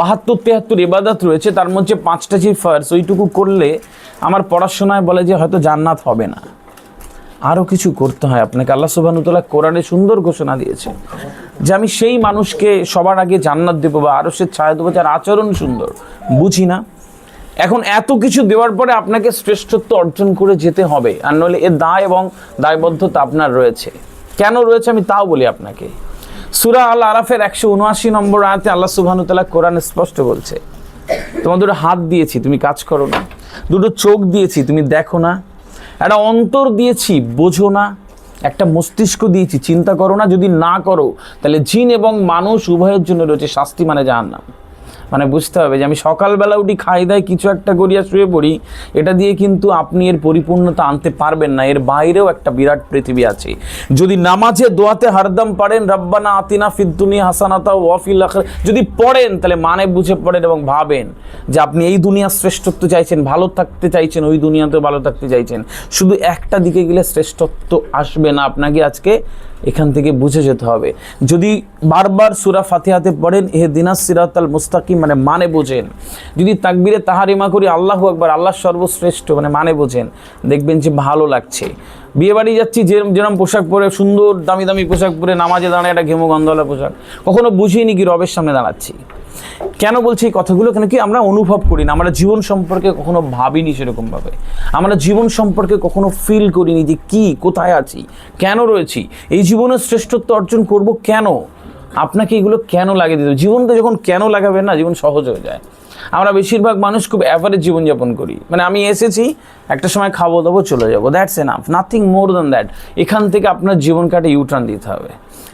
72-73 ইবাদত রয়েছে, তার মধ্যে 5টা যে ফার্স্ট, ওইটুকু করলে আমার পড়াশোনায় বলে যে হয়তো জান্নাত হবে না, আরও কিছু করতে হয় আপনাকে। আল্লাহ সুবহানাহু ওয়া তাআলা কোরআনে সুন্দর ঘোষণা দিয়েছে যে আমি সেই মানুষকে সবার আগে জান্নাত দেবো বা আরশের ছায়া দেবো যার আচরণ সুন্দর। বুঝি না এখন এত কিছু দেওয়ার পরে আপনাকে শ্রেষ্ঠত্ব অর্জন করে যেতে হবে, আর নইলে এর দায় এবং দায়বদ্ধতা আপনার রয়েছে। কেন রয়েছে আমি তাও বলি আপনাকে। সূরা আল আরাফের 179 নম্বর আয়াতে আল্লাহ সুবহানাহু ওয়া তাআলা কোরআনে স্পষ্ট বলছে, তোমার 2টো হাত দিয়েছি তুমি কাজ করো না, 2টো চোখ দিয়েছি তুমি দেখো না, একটা অন্তর দিয়েছি বোঝো না, একটা মস্তিষ্ক দিয়েছি চিন্তা করো না। যদি না করো তাহলে জিন এবং মানুষ উভয়ের জন্য রয়েছে শাস্তি, মানে জাহান্নাম। মানে বুঝতে হবে যে আমি সকালবেলা উঠি, খাই দাই, কিছু একটা করিয়া শুয়ে পড়ি, এটা দিয়ে কিন্তু আপনি এর পরিপূর্ণতা আনতে পারবেন না। এর বাইরেও একটা বিরাট পৃথিবী আছে। যদি নামাজে দোয়াতে হারদম পারেন রব্বানা আতিনা ফিদ দুনিয়া হাসানাতা ওয়া ফিল আখিরাত, যদি পড়েন তাহলে মানে বুঝে পড়েন এবং ভাবেন যে আপনি এই দুনিয়ার শ্রেষ্ঠত্ব চাইছেন, ভালো থাকতে চাইছেন, ওই দুনিয়াতেও ভালো থাকতে চাইছেন। শুধু একটা দিকে গেলে শ্রেষ্ঠত্ব আসবে না, আপনাকে আজকে এখান থেকে বুঝে যেতে হবে। যদি বারবার সূরা ফাতিহাতে পড়েন ইহদিনাস সিরাতাল মুস্তাকিম, মানে বোঝেন। যদি তাকবীরে তাহারিমা করি আল্লাহু আকবার, আল্লাহ সর্বশ্রেষ্ঠ, মানে বোঝেন, দেখবেন যে ভালো লাগছে। বিয়ে বাড়ি যাচ্ছি, যেরকম পোশাক পরে, সুন্দর দামি দামি পোশাক পরে নামাজে দাঁড়ায়, একটা ঘেমো গন্ধওয়ালা পোশাক, কখনো বুঝিনি কি রবের সামনে দাঁড়াচ্ছি। কেন বলছি এই কথাগুলো? কেন কি আমরা অনুভব করি না, আমরা জীবন সম্পর্কে কখনো ভাবিনি সেরকমভাবে, আমরা জীবন সম্পর্কে কখনো ফিল করিনি যে কি, কোথায় আছি, কেন রয়েছি, এই জীবনের শ্রেষ্ঠত্ব অর্জন করব কেন। আপনাকে এগুলো কেন লাগে দিতে? জীবনটা যখন কেন লাগাবেন না, জীবন সহজ হয়ে যায়। আমরা বেশিরভাগ মানুষ খুব অ্যাভারেজ জীবনযাপন করি, মানে আমি এসেছি, একটা সময় খাবো দাবো চলে যাবো, that's enough, nothing more than that. এখান থেকে আপনার জীবন কাটে ইউটার্ন দিতে হবে।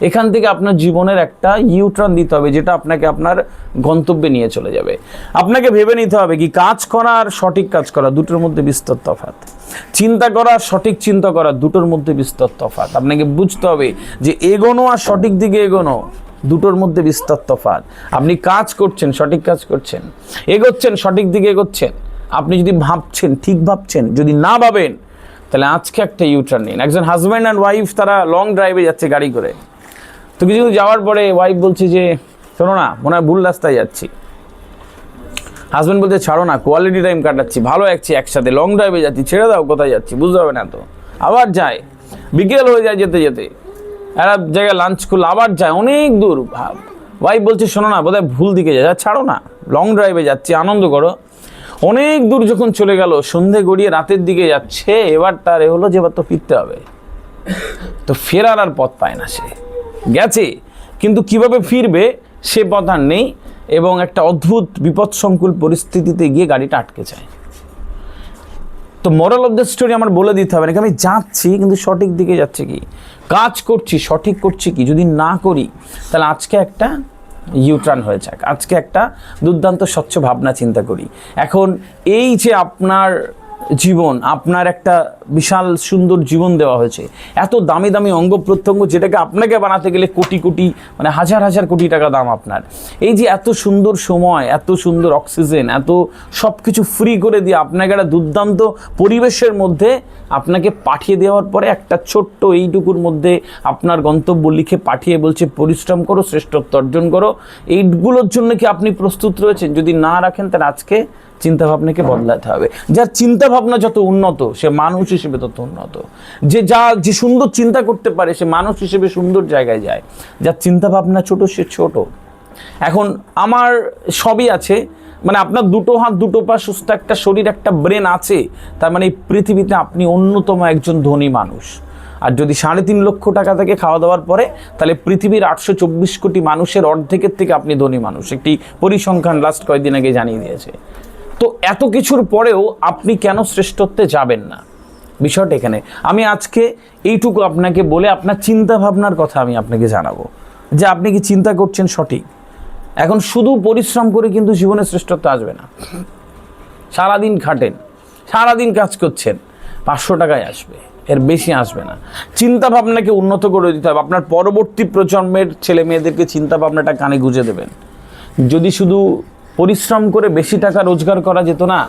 এখান থেকে আপনার জীবনের একটা ইউটার্ন দিতে হবে, যেটা আপনাকে আপনার গন্তব্যে নিয়ে চলে যাবে। আপনাকে ভেবে নিতে হবে কি কাজ করা আর সঠিক কাজ করা দুটোর মধ্যে বিস্তর তফাৎ, চিন্তা করা আর সঠিক চিন্তা করা দুটোর মধ্যে বিস্তর তফাৎ। আপনাকে বুঝতে হবে যে এগোনো আর সঠিক দিকে এগোনো দুটোর মধ্যে বিস্তর তফাৎ। আপনি কাজ করছেন, সঠিক কাজ করছেন, এগোচ্ছেন, সঠিক দিকে এগোচ্ছেন। আপনি যদি ভাবছেন, ঠিক ভাবছেন, যদি না ভাবেন, তাহলে আজকে একটা ইউটার্ন নিন। একজন হাজব্যান্ড অ্যান্ড ওয়াইফ তারা লং ড্রাইভে যাচ্ছে গাড়ি করে, তো কিছু যাওয়ার পরে ওয়াইফ বলছে যে শোনো না, মনে হয় ভুল রাস্তায় যাচ্ছি। হাজব্যান্ড বলছে ছাড়ো না, কোয়ালিটি টাইম কাটাচ্ছি, ভালো একছি, একসাথে লং ড্রাইভে যাচ্ছি, ছেড়ে দাও, কোথায় যাচ্ছি বুঝতে হবে না তো। আবার যায়, বিকেল হয়ে যায় যেতে যেতে, একটা জায়গায় লাঞ্চ করলো, আবার যায় অনেক দূর। ওয়াইফ বলছে শোনো না, বোধহয় ভুল দিকে যায়, ছাড়ো না, লং ড্রাইভে যাচ্ছি, আনন্দ করো। অনেক দূর যখন চলে গেল, সন্ধে গড়িয়ে রাতের দিকে যাচ্ছে, এবার তার হলো যে এবার তো ফিরতে হবে, তো ফেরার আর পথ পায় না। সে গেছে কিন্তু কিভাবে ফিরবে সে পথ আর নেই, এবং একটা অদ্ভুত বিপদসংকুল পরিস্থিতিতে গিয়ে গাড়িটা আটকে যায়। তো মোরাল অফ দ্য স্টোরি আমার বলে দিতে হবে নাকি আমি যাচ্ছি কিন্তু সঠিক দিকে যাচ্ছে কি, কাজ করছি সঠিক করছি কি। যদি না করি তাহলে আজকে একটা ইউটার্ন হয়ে যাক, আজকে একটা দুর্দান্ত স্বচ্ছ ভাবনা চিন্তা করি। এখন এই যে আপনার জীবন, আপনার একটা বিশাল সুন্দর জীবন দেওয়া হয়েছে, এত দামি দামি অঙ্গ প্রত্যঙ্গ, যেটাকে আপনাকে বানাতে গেলে কোটি কোটি মানে হাজার হাজার কোটি টাকা দাম আপনার। এই যে এত সুন্দর সময়, এত সুন্দর অক্সিজেন, এত সব কিছু ফ্রি করে দিয়ে আপনাকে একটা দুর্দান্ত পরিবেশের মধ্যে আপনাকে পাঠিয়ে দেওয়ার পরে একটা ছোট্ট এইটুকুর মধ্যে আপনার গন্তব্য লিখে পাঠিয়ে বলছে পরিশ্রম করো, শ্রেষ্ঠত্ব অর্জন করো। এইগুলোর জন্য কি আপনি প্রস্তুত রয়েছেন? যদি না রাখেন তাহলে আজকে চিন্তাভাবনাকে বদলাতে হবে। যার চিন্তাভাবনা যত উন্নত সে মানুষ হিসেবে তত উন্নত। যে সুন্দর চিন্তা করতে পারে সে মানুষ হিসেবে সুন্দর জায়গায় যায়। যার চিন্তাভাবনা ছোট সে ছোট। এখন আমার সবই আছে, মানে আপনার দুটো হাত দুটো পা সুস্থ একটা শরীর একটা ব্রেন আছে, তার মানে এই পৃথিবীতে আপনি অন্যতম একজন ধনী মানুষ। আর যদি 3.5 লক্ষ টাকা থেকে খাওয়া দাওয়ার পরে, তাহলে পৃথিবীর 824 কোটি মানুষের অর্ধেকের থেকে আপনি ধনী মানুষ। একটি পরিসংখ্যান লাস্ট কয়েকদিন আগে জানিয়ে দিয়েছে। তো এত কিছুর পরেও আপনি কেন শ্রেষ্ঠত্বে যাবেন না? বিষয়টা এখানে। আমি আজকে এইটুকু আপনাকে বলে আপনার চিন্তা ভাবনার কথা আমি আপনাকে জানাবো, যে আপনি কি চিন্তা করছেন সঠিক। এখন শুধু পরিশ্রম করে কিন্তু জীবনে শ্রেষ্ঠত্ব আসবে না। সারাদিন খাটেন, সারাদিন কাজ করছেন, 500 টাকায় আসবে, এর বেশি আসবে না। চিন্তা ভাবনাকে উন্নত করে দিতে হবে। আপনার পরবর্তী প্রজন্মের ছেলে মেয়েদেরকে চিন্তা ভাবনাটা কানে গুঁজে দেবেন। যদি শুধু পরিশ্রম করে বেশি টাকা রোজগার করা যেত না,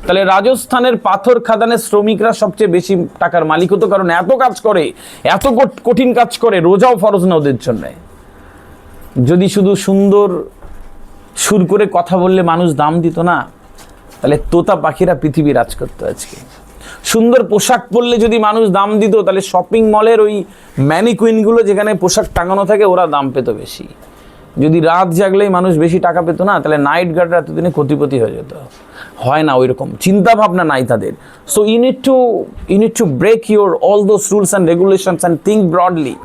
তাহলে রাজস্থানের পাথর খাদানের শ্রমিকরা সবচেয়ে বেশি টাকার মালিক হতো, কারণ এত কাজ করে, এত কঠিন কাজ করে, রোজাও ফরজ না ওদের জন্য। যদি শুধু সুন্দর সুর করে কথা বললে মানুষ দাম দিত না, তাহলে তোতা পাখিরা পৃথিবী রাজ করতো আজকে। সুন্দর পোশাক পরলে যদি মানুষ দাম দিত, তাহলে শপিং মলের ওই ম্যানিকুইনগুলো যেখানে পোশাক টাঙানো থাকে ওরা দাম পেত বেশি। যদি রাত জাগলেই মানুষ বেশি টাকা পেত না, তাহলে নাইট গার্ডরা এতদিনে কোটিপতি হয়ে যেত। হয় না, ওই রকম চিন্তা ভাবনা নাই তাদের। So you need to break your all those rules and regulations and think broadly.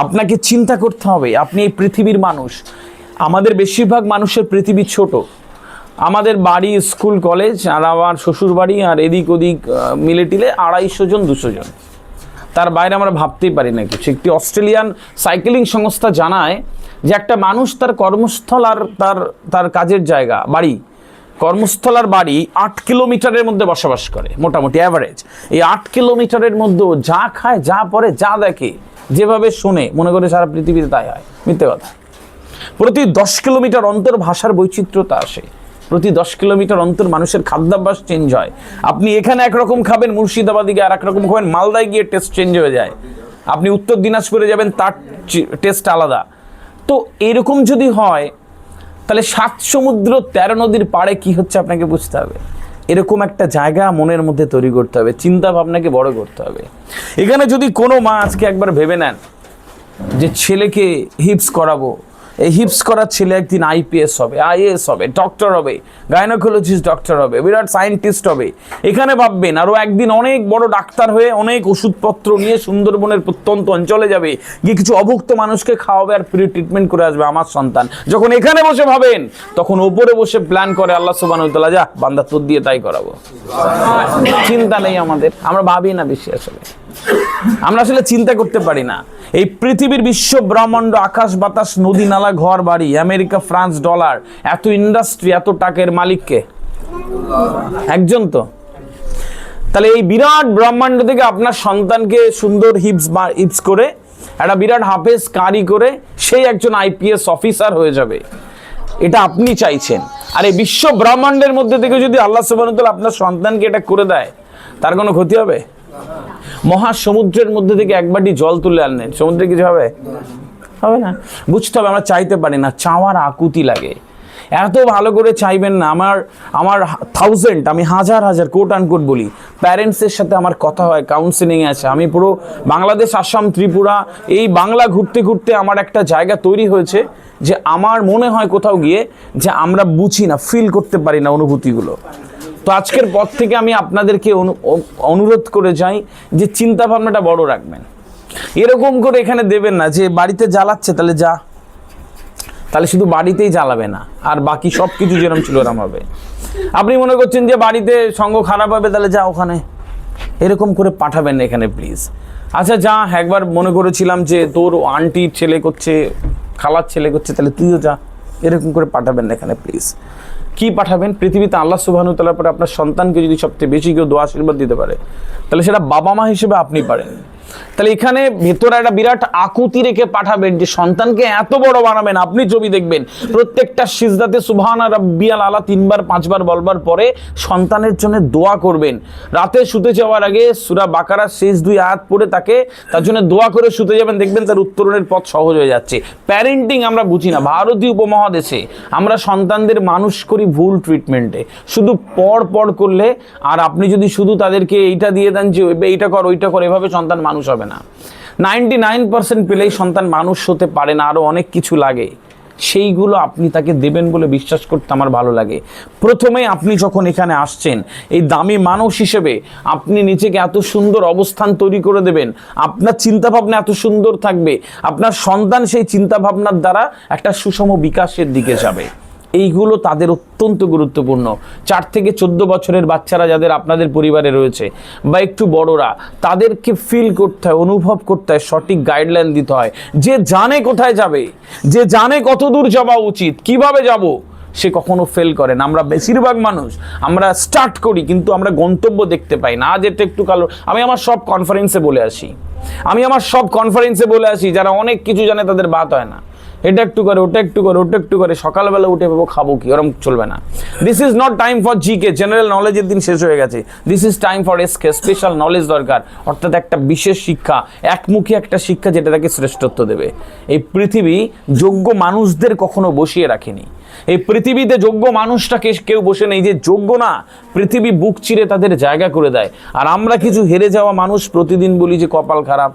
আপনাকে চিন্তা করতে হবে, আপনি এই পৃথিবীর মানুষ। আমাদের বেশিরভাগ মানুষের পৃথিবী ছোট। আমাদের বাড়ি, স্কুল, কলেজ, আর আমার শ্বশুর বাড়ি, আর এদিক ওদিক মিলে টিলে 250 জন 200 জন। তার বাইরে আমরা ভাবতেই পারি না কিছু। একটি অস্ট্রেলিয়ান সাইকেলিং সংস্থা জানায় যে একটা মানুষ তার কর্মস্থল আর তার কাজের জায়গা, বাড়ি, কর্মস্থল আর বাড়ি 8 কিলোমিটারের মধ্যে বসবাস করে মোটামুটি অ্যাভারেজ। এই 8 কিলোমিটারের মধ্যেও যা খায়, যা পরে, যা দেখে, যেভাবে শোনে, মনে করে সারা পৃথিবীতে তাই হয়। মিথ্যে কথা। প্রতি 10 কিলোমিটার অন্তর ভাষার বৈচিত্র্যতা আসে। প্রতি 10 কিলোমিটার অন্তর মানুষের খাদ্যাভ্যাস চেঞ্জ হয়। আপনি এখানে একরকম খাবেন, মুর্শিদাবাদে গিয়ে আর একরকম খাবেন, মালদায় গিয়ে টেস্ট চেঞ্জ হয়ে যায়। আপনি উত্তর দিনাজপুরে যাবেন, তার টেস্ট আলাদা। তো এরকম যদি হয়, তাহলে 7 সমুদ্র 13 নদীর পাড়ে কি হচ্ছে আপনাকে বুঝতে হবে। এরকম একটা জায়গা মনের মধ্যে তৈরি করতে হবে, চিন্তা ভাবনাকে বড় করতে হবে। এখানে যদি কোনো মা আজকে একবার ভেবে নেন যে ছেলেকে হিপস করাবো, এই হিপস করার ছেলে একদিন IPS হবে, IAS হবে, ডক্টর হবে, গাইনোকোলজিস্ট ডক্টর হবে, বিরাট সায়েন্টিস্ট হবে, এখানে ভাববেন। আরও একদিন অনেক বড় ডাক্তার হয়ে অনেক ওষুধপত্র নিয়ে সুন্দরবনের প্রত্যন্ত অঞ্চলে যাবে, গিয়ে কিছু অভুক্ত মানুষকে খাওয়াবে আর ফ্রি ট্রিটমেন্ট করে আসবে আমার সন্তান। যখন এখানে বসে ভাবেন, তখন ওপরে বসে প্ল্যান করে আল্লাহ সুবহানাহু ওয়া তাআলা, যা বান্দা তোর দিয়ে তাই করাবো। চিন্তা নেই আমাদের, আমরা ভাবি না বেশি আসলে। আমরা আসলে চিন্তা করতে পারি না এই পৃথিবীর বিশ্ব ব্রহ্মাণ্ড, আকাশ বাতাস, নদী নালা, ঘর বাড়ি, আমেরিকা, ফ্রান্স, ডলার, এত ইন্ডাস্ট্রি, এত টাকার মালিককে একজন তো। তাহলে এই বিরাট ব্রহ্মাণ্ড থেকে আপনার সন্তানকে সুন্দর হিপস করে একটা বিরাট হাফেজ কারি করে সেই একজন আইপিএস অফিসার হয়ে যাবে, এটা আপনি চাইছেন। আর এই বিশ্ব ব্রহ্মাণ্ডের মধ্যে থেকে যদি আল্লাহ সুবহানাহু ওয়া তাআলা আপনার সন্তানকে এটা করে দেয়, তার কোনো ক্ষতি হবে? মহাসমুদ্রের মধ্যে থেকে এক বাটি জল তুলে আনলেন, সমুদ্রে কিছু হবে? হবে না। বুঝতে হবে আমরা চাইতে পারি না, চাওয়ার আকুতি লাগে। এত ভালো করে চাইবেন না। আমার আমি হাজার কোট আনকোট বলি, প্যারেন্টসের সাথে আমার কথা হয়, কাউন্সেলিংয়ে আছে। আমি পুরো বাংলাদেশ, আসাম, ত্রিপুরা, এই বাংলা ঘুরতে ঘুরতে আমার একটা জায়গা তৈরি হয়েছে যে আমার মনে হয় কোথাও গিয়ে যে আমরা বুঝি না, ফিল করতে পারি না অনুভূতিগুলো। তো আজকের পর থেকে আমি আপনাদেরকে অনুরোধ করে যাই যে চিন্তা ভাবনাটা বড় রাখবেন। এরকম করে এখানে দেবেন না যে বাড়িতে জ্বালাচ্ছে তাহলে যা, তাহলে শুধু বাড়িতেই জ্বালাবে না, আর বাকি সব কিছু যেরকম ছিল ওরকম হবে। আপনি মনে করছেন যে বাড়িতে সঙ্গ খারাপ হবে, তাহলে যা ওখানে, এরকম করে পাঠাবেন না এখানে প্লিজ। আচ্ছা যা, একবার মনে করেছিলাম যে তোর আন্টির ছেলে করছে, খালার ছেলে করছে, তাহলে তুইও যা, এরকম করে পাঠাবেন না এখানে প্লিজ। কি পাঠাবেন? পৃথিবীতে আল্লাহ সুবহানাহু ওয়া তাআলার পরে আপনার সন্তানকে যদি সবচেয়ে বেশি কেউ দোয়া আশীর্বাদ দিতে পারে, তাহলে সেটা বাবা মা হিসেবে আপনি পারেন। তাহলে এখানে ভেতরে একটা বিরাট আকুতি রেখে পাঠাবেন যে সন্তানকে এত বড় বানাবেন। আপনি ছবি দেখবেন প্রত্যেকটা সিজদাতে সুবহানা রাব্বিয়াল আলা 3 বার 5 বার বলবার পরে সন্তানের জন্য দোয়া করবেন। রাতে শুতে যাওয়ার আগে সূরা বাকারার শেষ 2 আয়াত পড়ে তার জন্য দোয়া করে শুতে যাবেন, দেখবেন তার উত্তরণের পথ সহজ হয়ে যাচ্ছে। প্যারেন্টিং আমরা বুঝি না। ভারতীয় উপমহাদেশে আমরা সন্তানদের মানুষ করি ভুল ট্রিটমেন্টে, শুধু পর করলে। আর আপনি যদি শুধু তাদেরকে এইটা দিয়ে দেন যে এইটা কর ওইটা কর, এভাবে সন্তান মানুষ হবে না। 99% পেলেই সন্তান মানুষ হতে পারে না, আরো অনেক কিছু লাগে। সেইগুলো আপনি তাকে দেবেন বলে বিশ্বাস করতে আমার ভালো লাগে। প্রথমে আপনি যখন এখানে আসছেন এই দামি মানুষ হিসেবে আপনি নিজেকে এত সুন্দর অবস্থান তৈরি করে দেবেন, আপনার চিন্তাভাবনা এত সুন্দর থাকবে, আপনার সন্তান সেই চিন্তাভাবনার দ্বারা একটা সুষম বিকাশের দিকে যাবে। এইগুলো তাদের অত্যন্ত গুরুত্বপূর্ণ। 4 থেকে 14 বছরের বাচ্চারা যাদের আপনাদের পরিবারে রয়েছে বা একটু বড়রা, তাদেরকে ফিল করতে হয়, অনুভব করতে হয়, সঠিক গাইডলাইন দিতে হয়। যে জানে কোথায় যাবে, যে জানে কত দূর যাওয়া উচিত, কিভাবে যাব, সে কখনো ফেল করে না। আমরা বেশিরভাগ মানুষ আমরা স্টার্ট করি কিন্তু আমরা গন্তব্য দেখতে পাই না। আজ এটা একটু কালো, আমি আমার সব কনফারেন্সে বলে আসি, যারা অনেক কিছু জানে তাদের বাত হয় না। এটা একটু করে, ওটা একটু করে, ওটা একটু করে, সকালবেলা উঠে পাবো খাবো কি, ওরকম চলবে না। This is not time for GK, general নলেজের দিন শেষ হয়ে গেছে। This is time for SK, special knowledge দরকার, অর্থাৎ একটা বিশেষ শিক্ষা, একমুখী একটা শিক্ষা যেটা তাকে শ্রেষ্ঠত্ব দেবে। এই পৃথিবী যোগ্য মানুষদের কখনো বসিয়ে রাখেনি। এই পৃথিবীতে যোগ্য মানুষটাকে কেউ বসে নেই, যে যোগ্য না পৃথিবী বুক চিরে তাদের জায়গা করে দেয়। আর আমরা কিছু হেরে যাওয়া মানুষ প্রতিদিন বলি যে কপাল খারাপ।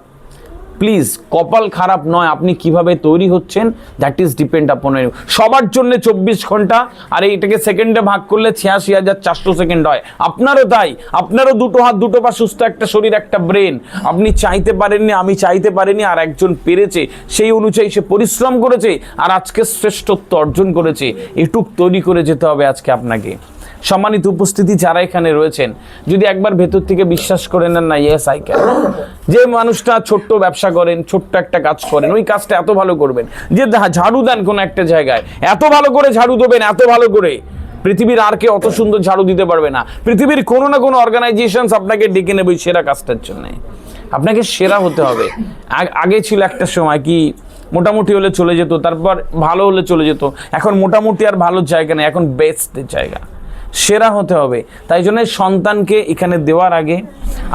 প্লিজ, কপাল খারাপ নয়, আপনি কিভাবে তৈরি হচ্ছেন that is depend upon you. সবার জন্য 24 ঘন্টা, আর এইটাকে সেকেন্ডে ভাগ করলে 86,400 সেকেন্ড হয়। আপনারও তাই, আপনারও 2 হাত 2 পা, সুস্থ একটা শরীর, একটা ব্রেন। আপনি চাইতে পারেননি, আমি চাইতে পারিনি, আর একজন পেরেছে, সেই অনুযায়ী সে পরিশ্রম করেছে আর আজকে শ্রেষ্ঠত্ব অর্জন করেছে। এটুক তৈরি করে যেতে হবে আজকে আপনাকে। সম্মানিত উপস্থিতি যারা এখানে রয়েছেন, যদি একবার ভেতর থেকে বিশ্বাস করে নেন না, ইয়েস আই ক্যান। যে মানুষটা ছোট্ট ব্যবসা করেন, ছোট্ট একটা কাজ করেন, ওই কাজটা এত ভালো করবেন, যে ঝাড়ু দেন কোনো একটা জায়গায়, এত ভালো করে ঝাড়ু দেবেন, এত ভালো করে, পৃথিবীর আর কে অত সুন্দর ঝাড়ু দিতে পারবে না। পৃথিবীর কোনো না কোনো অর্গানাইজেশন আপনাকে ডেকে নেবে সেরা কাজটার জন্য। আপনাকে সেরা হতে হবে। আগে ছিল একটা সময় কি মোটামুটি হলে চলে যেত, তারপর ভালো হলে চলে যেত। এখন মোটামুটি আর ভালো জায়গা নেই, এখন বেস্টের জায়গা, সেরা হতে হবে। তাই জন্য সন্তানকে এখানে দেওয়ার আগে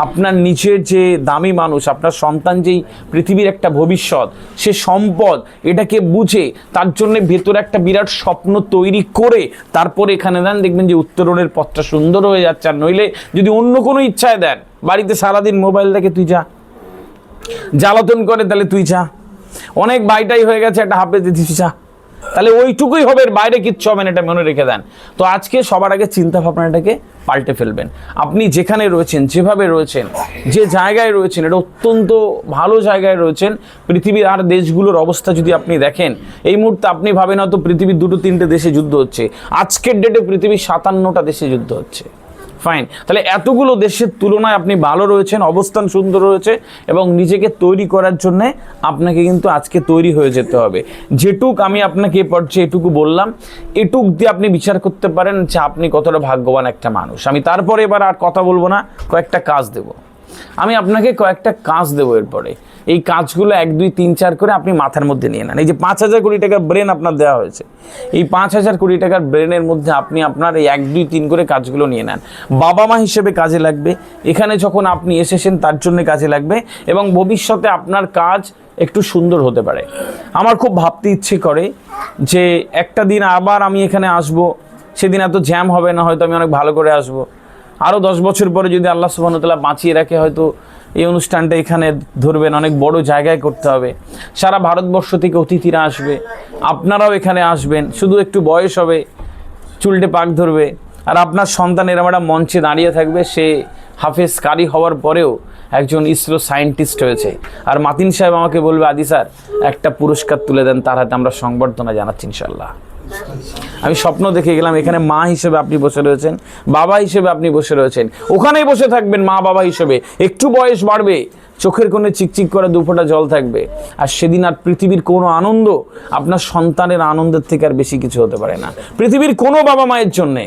আপনার নিচের যে দামি মানুষ, আপনার সন্তান যেই পৃথিবীর একটা ভবিষ্যৎ, সে সম্পদ, এটাকে বুঝে তার জন্য ভেতরে একটা বিরাট স্বপ্ন তৈরি করে তারপরে এখানে দেন, দেখবেন যে উত্তরণের পথটা সুন্দর হয়ে যাচ্ছে। আর নইলে যদি অন্য কোনো ইচ্ছায় দেন, বাড়িতে সারাদিন মোবাইল দেখে তুই যা, জ্বালাতন করে তাহলে তুই যা, অনেক বাইটাই হয়ে গেছে একটা হাফে দিচ্ছিস যা, তাহলে ওইটুকুই হবে, বাইরে কিচ্ছু হবে না, এটা মনে রেখে দেন। তো আজকে সবার আগে চিন্তা ভাবনাটাকে পাল্টে ফেলবেন। আপনি যেখানে রয়েছেন, যেভাবে রয়েছেন, যে জায়গায় রয়েছেন, এটা অত্যন্ত ভালো জায়গায় রয়েছেন। পৃথিবীর আর দেশগুলোর অবস্থা যদি আপনি দেখেন, এই মুহূর্তে আপনি ভাবেন হয়তো পৃথিবীর 2-3টে দেশে যুদ্ধ হচ্ছে। আজকের ডেটে পৃথিবীর 57টা দেশে যুদ্ধ হচ্ছে। ফাইন, তাহলে এতগুলো দেশের তুলনায় আপনি ভালো রয়েছেন, অবস্থান সুন্দর রয়েছে, এবং নিজেকে তৈরি করার জন্য আপনাকে কিন্তু আজকে তৈরি হয়ে যেতে হবে। যেটুক আমি আপনাকে এ পর্যায়ে এটুকু বললাম, এটুক দিয়ে আপনি বিচার করতে পারেন যে আপনি কতটা ভাগ্যবান একটা মানুষ। আমি তারপরে এবার আর কথা বলবো না, কয়েকটা কাজ দেব। আমি আপনাকে কয়েকটা কাজ দেবো এরপরে। এই কাজগুলো 1, 2, 3, 4 করে আপনি মাথার মধ্যে নিয়ে নেন। এই যে 5,000 কোটি টাকার ব্রেন আপনার দেওয়া হয়েছে, এই 5,000 কোটি টাকার ব্রেনের মধ্যে আপনি আপনার এই 1, 2, 3 করে কাজগুলো নিয়ে নেন। বাবা মা হিসেবে কাজে লাগবে, এখানে যখন আপনি এসেছেন তার জন্য কাজে লাগবে, এবং ভবিষ্যতে আপনার কাজ একটু সুন্দর হতে পারে। আমার খুব ভাবতে ইচ্ছে করে যে একটা দিন আবার আমি এখানে আসব, সেদিন এত জ্যাম হবে না, হয়তো আমি অনেক ভালো করে আসব। আরও 10 বছর পরে যদি আল্লাহ সুবহানাহু ওয়া তাআলা বাঁচিয়ে রাখে, হয়তো এই অনুষ্ঠানটা এখানে ধরবেন, অনেক বড় জায়গায় করতে হবে, সারা ভারতবর্ষ থেকে অতিথিরা আসবে, আপনারাও এখানে আসবেন, শুধু একটু বয়স হবে, চুলটে পাক ধরবে, আর আপনার সন্তান এরকম একটা মঞ্চে দাঁড়িয়ে থাকবে, সে হাফেজ কারি হওয়ার পরেও একজন ইসরো সায়েন্টিস্ট হয়েছে, আর মাতিন সাহেব আমাকে বলবে, আদি স্যার একটা পুরস্কার তুলে দেন, তার হাতে আমরা সংবর্ধনা জানাচ্ছি ইনশাল্লাহ। আমি স্বপ্ন দেখে গেলাম, এখানে মা হিসেবে আপনি বসে রয়েছেন, বাবা হিসেবে আপনি বসে রয়েছেন, ওখানেই বসে থাকবেন মা বাবা হিসেবে। একটু বয়স বাড়বে, চোখের কোণে চিকচিক করে 2 ফোঁটা জল থাকবে, আর সেদিন আর পৃথিবীর কোনো আনন্দ আপনার সন্তানের আনন্দের থেকে আর বেশি কিছু হতে পারে না। পৃথিবীর কোনো বাবা মায়ের জন্যে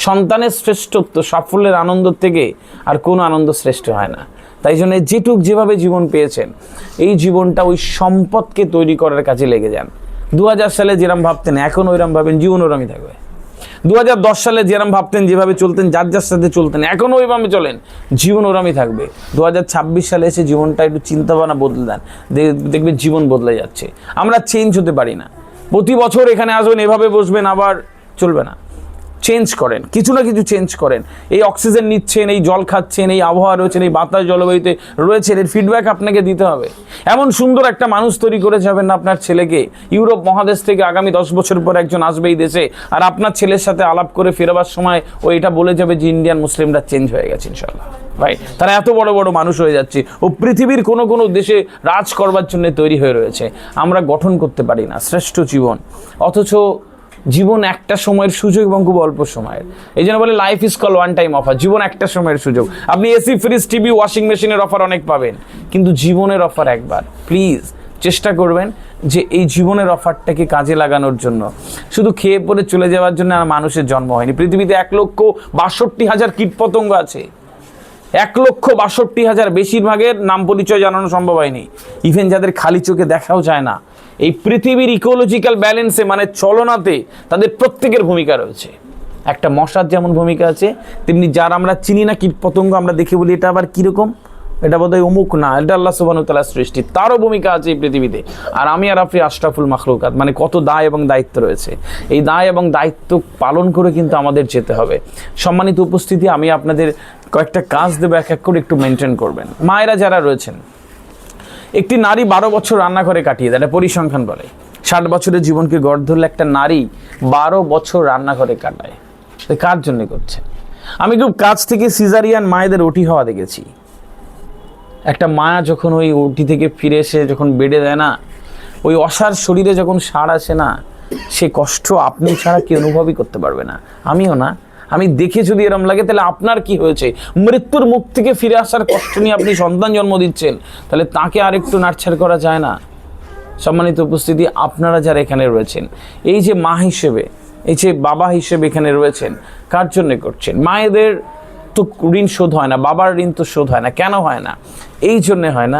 সন্তানের শ্রেষ্ঠত্ব, সাফল্যের আনন্দ থেকে আর কোনো আনন্দ শ্রেষ্ঠ হয় না। তাই জন্য যেটুক যেভাবে জীবন পেয়েছেন, এই জীবনটা ওই সম্পদকে তৈরি করার কাজে লেগে যান। 2000 সালে যেরকম ভাবতেন এখন ওইরকম ভাবেন, জীবন ওরমই থাকবে। 2010 সালে যেরকম ভাবতেন, যেভাবে চলতেন, যার যার সাথে চলতেন, এখন ওইভাবে চলেন, জীবন ওরমই থাকবে। 2026 সালে এসে জীবনটা একটু চিন্তাভাবনা বদলে দেন, দেখবেন জীবন বদলে যাচ্ছে। আমরা চেঞ্জ হতে পারি না, প্রতি বছর এখানে আসবেন, এভাবে বসবেন, আবার চলবে না। চেঞ্জ করেন, কিছু না কিছু চেঞ্জ করেন। এই অক্সিজেন নিচ্ছেন, এই জল খাচ্ছেন, এই আবহাওয়া রয়েছেন, এই বাতাস জলবায়ুতে রয়েছেন, এর ফিডব্যাক আপনাকে দিতে হবে। এমন সুন্দর একটা মানুষ তৈরি করে যাবেন না আপনার ছেলেকে, ইউরোপ মহাদেশ থেকে আগামী 10 বছর পর একজন আসবে এই দেশে, আর আপনার ছেলের সাথে আলাপ করে ফেরবার সময় ও এটা বলে যাবে যে ইন্ডিয়ান মুসলিমরা চেঞ্জ হয়ে গেছে ইনশাল্লাহ। ভাই, তারা এত বড় বড় মানুষ হয়ে যাচ্ছে, ও পৃথিবীর কোনো কোনো দেশে রাজ করবার জন্য তৈরি হয়ে রয়েছে। আমরা গঠন করতে পারি না শ্রেষ্ঠ জীবন, অথচ জীবন একটা সময়ের সুযোগ এবং খুব অল্প সময়ের। এই জন্য বলে life is call one time offer. জীবন একটা সময়ের সুযোগ। আপনি এসি, ফ্রিজ, টিভি, ওয়াশিং মেশিনের অফার অনেক পাবেন, কিন্তু জীবনের অফার একবার। প্লিজ চেষ্টা করবেন যে এই জীবনের অফারটাকে কাজে লাগানোর জন্য। শুধু খেয়ে পরে চলে যাওয়ার জন্য আর মানুষের জন্ম হয়নি। পৃথিবীতে 1,62,000 কীটপতঙ্গ আছে, 1,62,000। বেশিরভাগের নাম পরিচয় জানানো সম্ভব হয়নি, ইভেন যাদের খালি চোখে দেখাও যায় না। এই পৃথিবীর ইকোলজিক্যাল ব্যালেন্সে, মানে চলনাতে, তাদের প্রত্যেকের ভূমিকা রয়েছে। একটা মশার যেমন ভূমিকা আছে, তেমনি যারা আমরা চিনি না কীটপতঙ্গ, আমরা দেখে বলি এটা আবার কীরকম, এটা বোধহয় অমুক না, এটা আল্লাহ সুবহানাহু ওয়া তাআলার সৃষ্টি, তারও ভূমিকা আছে এই পৃথিবীতে। আর আমি আর আপনি আশরাফুল মাখলুকাত, মানে কত দায় এবং দায়িত্ব রয়েছে। এই দায় এবং দায়িত্ব পালন করে কিন্তু আমাদের যেতে হবে। সম্মানিত উপস্থিতি, আমি আপনাদের কয়েকটা কাজ দেবো, এক এক করে একটু মেনটেন করবেন। মায়েরা যারা রয়েছেন, একটি নারী 12 বছর রান্নাঘরে কাটিয়ে দেয়, এটা পরিসংখ্যান বলে। 60 বছরের জীবনকে গড় ধরলে একটা নারী 12 বছর রান্নাঘরে কাটায়। কার জন্য করছে? আমি খুব কাছ থেকে সিজারিয়ান মায়েদের ওটি হওয়া দেখেছি। একটা মায়া যখন ওই ওটি থেকে ফিরে এসে যখন বেডে দেয় না, ওই অসার শরীরে যখন সার আসে না, সে কষ্ট আপনি ছাড়া কেউ অনুভবই করতে পারবে না, আমিও না। আমি দেখে যদি এরম লাগে, তাহলে আপনার কি হয়েছে? মৃত্যুর মুখ থেকে ফিরে আসার কষ্ট নিয়ে আপনি সন্তান জন্ম দিচ্ছেন, তাহলে তাকে আরেকটু নাড়ছাড় করা যায় না? সম্মানিত উপস্থিতি, আপনারা যারা এখানে রয়েছেন, এই যে মা হিসেবে, এই যে বাবা হিসেবে এখানে রয়েছেন, কার জন্য করছেন? মায়েদের তো ঋণ শোধ হয় না, বাবার ঋণ তো শোধ হয় না। কেন হয় না? এই জন্যে হয় না,